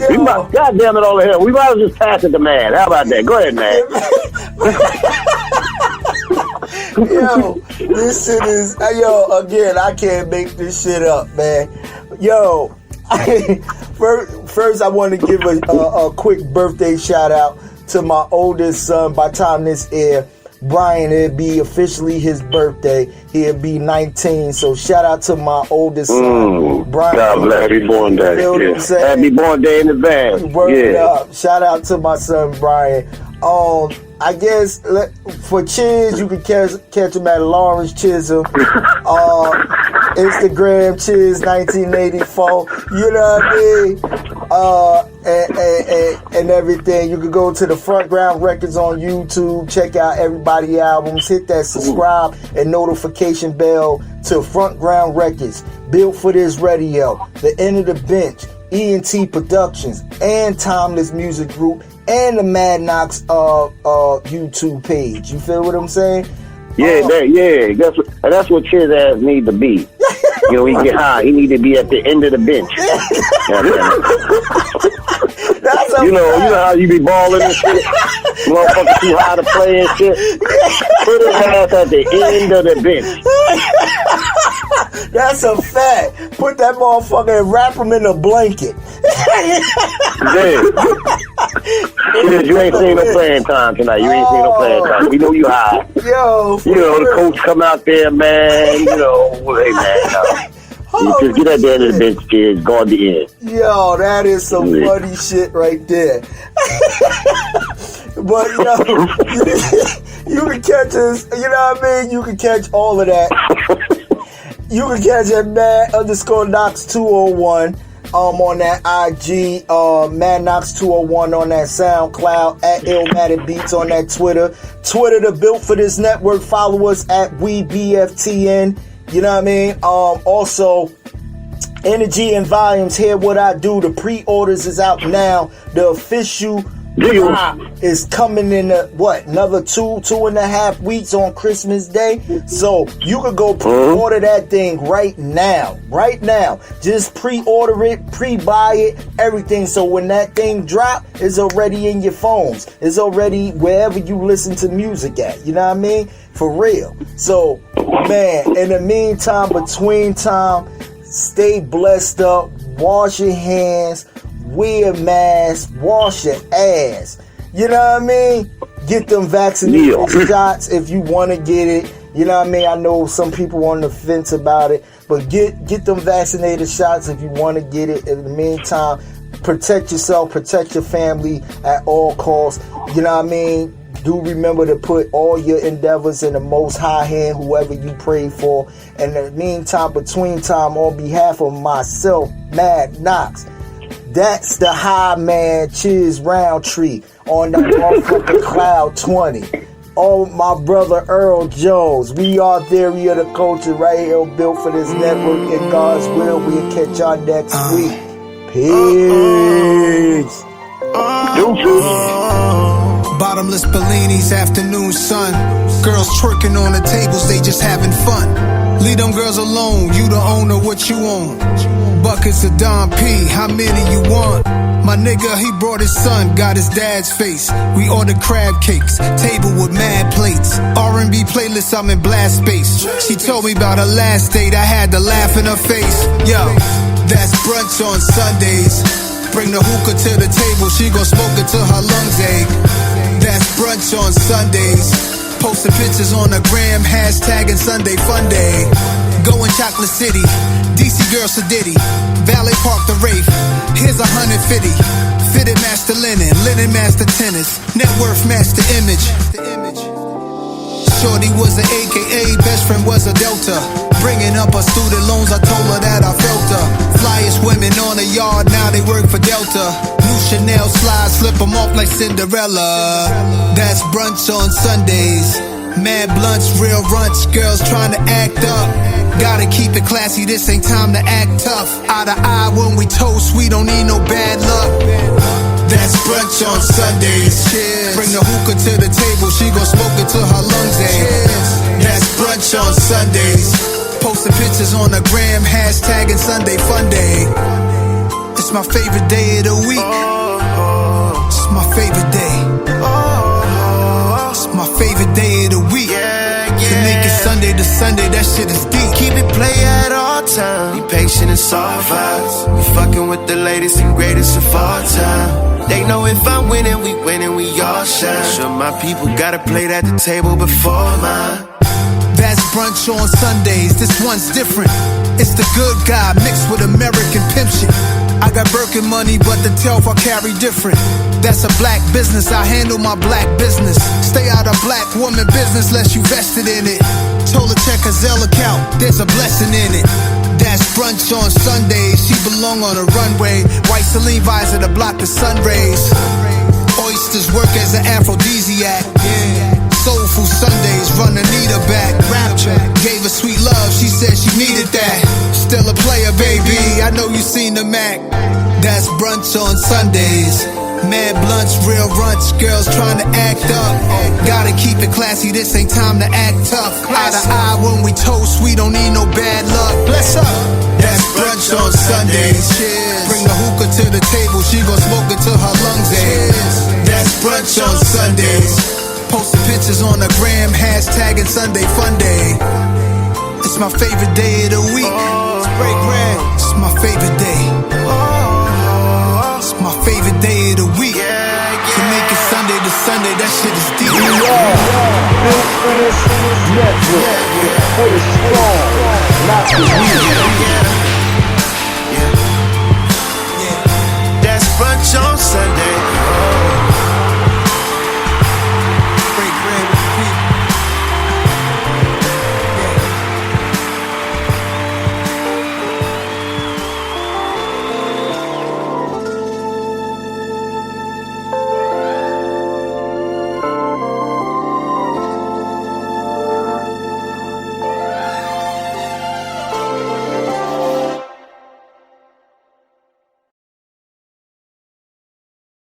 we might, goddamn it all the hell. We might as well just pass it to man. How about that? Go ahead, man. Yo, this shit is, again, I can't make this shit up, man. Yo, first I want to give a quick birthday shout out to my oldest son. By the time this air, Brian, it'd be officially his birthday. He'll be 19. So shout out to my oldest son, Brian. God bless. Happy born day. You know what I'm saying? Happy born day in advance. Word it up. Shout out to my son Brian. I guess for Chiz, you can catch him at Lawrence Chisholm. Instagram Chiz 1984. You know what I mean? And everything. You can go to the Front Ground Records on YouTube. Check out everybody's albums. Hit that subscribe and notification bell to Front Ground Records. Built for this radio. The End of the Bench. ENT Productions and Timeless Music Group and the Mad Knox YouTube page. You feel what I'm saying? Yeah, that's what Chiz ass need to be. You know, he get high. He need to be at the end of the bench. You know how you be balling and shit. Motherfucker too high to play and shit. Put his ass at the end of the bench. That's a fact. Put that motherfucker and wrap him in a blanket. Yeah. You ain't seen no playing time tonight. You ain't seen no playing time. We know you high. Yo, you know, the coach come out there, man. You know, hey, man. You just get at the end of the bench, kids. Go at the end. Yo, that is some funny shit right there. But, you can catch us, you know what I mean? You can catch all of that. You can catch at Mad_Knox201 on that IG, Mad Knox 201 on that SoundCloud, at Illmatic Beats on that Twitter the Built for This Network. Follow us at WeBFTN. You know what I mean? Also, Energy and Volumes, Hear What I Do. The pre-orders is out now. The official drop is coming in another 2.5 weeks on Christmas Day. So you could go pre-order that thing right now. Just pre-order it, pre-buy it, everything. So when that thing drop, it's already in your phones. It's already wherever you listen to music at. You know what I mean? For real. So, man, in the meantime, between time, stay blessed up, wash your hands, wear masks, wash your ass. You know what I mean? Get them vaccinated shots if you want to get it. You know what I mean? I know some people on the fence about it, but get them vaccinated shots if you want to get it. In the meantime, protect yourself, protect your family at all costs. You know what I mean? Do remember to put all your endeavors in the Most High hand, whoever you pray for. And in the meantime, between time, on behalf of myself, Mad Knox, that's the high man, Chiz Roundtree, on the motherfucking Cloud 20. Oh, my brother Earl Jones. We are Theory of the Culture right here, built for this network. In God's will, we'll catch y'all next week. Peace. Bottomless Bellinis, afternoon sun. Girls twerking on the tables, they just having fun. Leave them girls alone, you the owner, what you own. Buckets of Don P, how many you want? My nigga, he brought his son, got his dad's face. We ordered crab cakes, table with mad plates. R&B playlist, I'm in blast space. She told me about her last date, I had to laugh in her face. Yo, that's brunch on Sundays. Bring the hookah to the table, she gon' smoke it till her lungs ache. That's brunch on Sundays. Posting pictures on the gram, hashtagging Sunday Fun Day. Going Chocolate City, DC Girl Sadiddy, Valet Park the Wraith. Here's 150. Fitted Master Linen, Linen Master Tennis, Net Worth Master Image. Shorty was an AKA, best friend was a Delta. Bringing up her student loans, I told her that I felt her. Flyest women on the yard, now they work for Delta. New Chanel slides, slip them off like Cinderella. That's brunch on Sundays. Mad blunts, real runts, girls trying to act up. Gotta keep it classy, this ain't time to act tough. Eye to eye when we toast, we don't need no bad luck. That's brunch on Sundays. Cheers. Bring the hookah to the table, she gon' smoke it till her lungs ache. That's brunch on Sundays. Posting pictures on the gram, hashtagging Sunday Fun Day. It's my favorite day of the week. It's my favorite day. It's my favorite day of the week. To make it Sunday to Sunday, that shit is deep. Keep it play at all times. Be patient and soft vibes. We fucking with the latest and greatest of all time. They know if I'm winning, we all shine. Sure, my people gotta play at the table before mine. That's brunch on Sundays, this one's different. It's the good guy mixed with American pimp shit. I got Birkin money, but the telf I carry different. That's a black business, I handle my black business. Stay out of black woman business less you vested in it. Told her check her Zelle account, there's a blessing in it. That's brunch on Sundays, she belong on a runway. White Celine visor to block the sun rays. Oysters work as an aphrodisiac. Soulful Sundays, run Anita back. Rapture, gave her sweet love, she said she needed that. Still a player, baby, I know you seen the Mac. That's brunch on Sundays. Mad blunts, real runts, girls trying to act up. Gotta keep it classy, this ain't time to act tough. Eye to eye when we toast, we don't need no bad luck. Bless up. That's brunch on Sundays. Cheers. Bring the hookah to the table, she gon' smoke it till her lungs ache. That's brunch on Sundays. Posting pictures on the gram, hashtagging Sunday Fun Day. It's my favorite day of the week. It's my favorite day. It's my favorite day of the week. To make it Sunday to Sunday, that shit is deep. We are built for this network, for the strong, not the weak.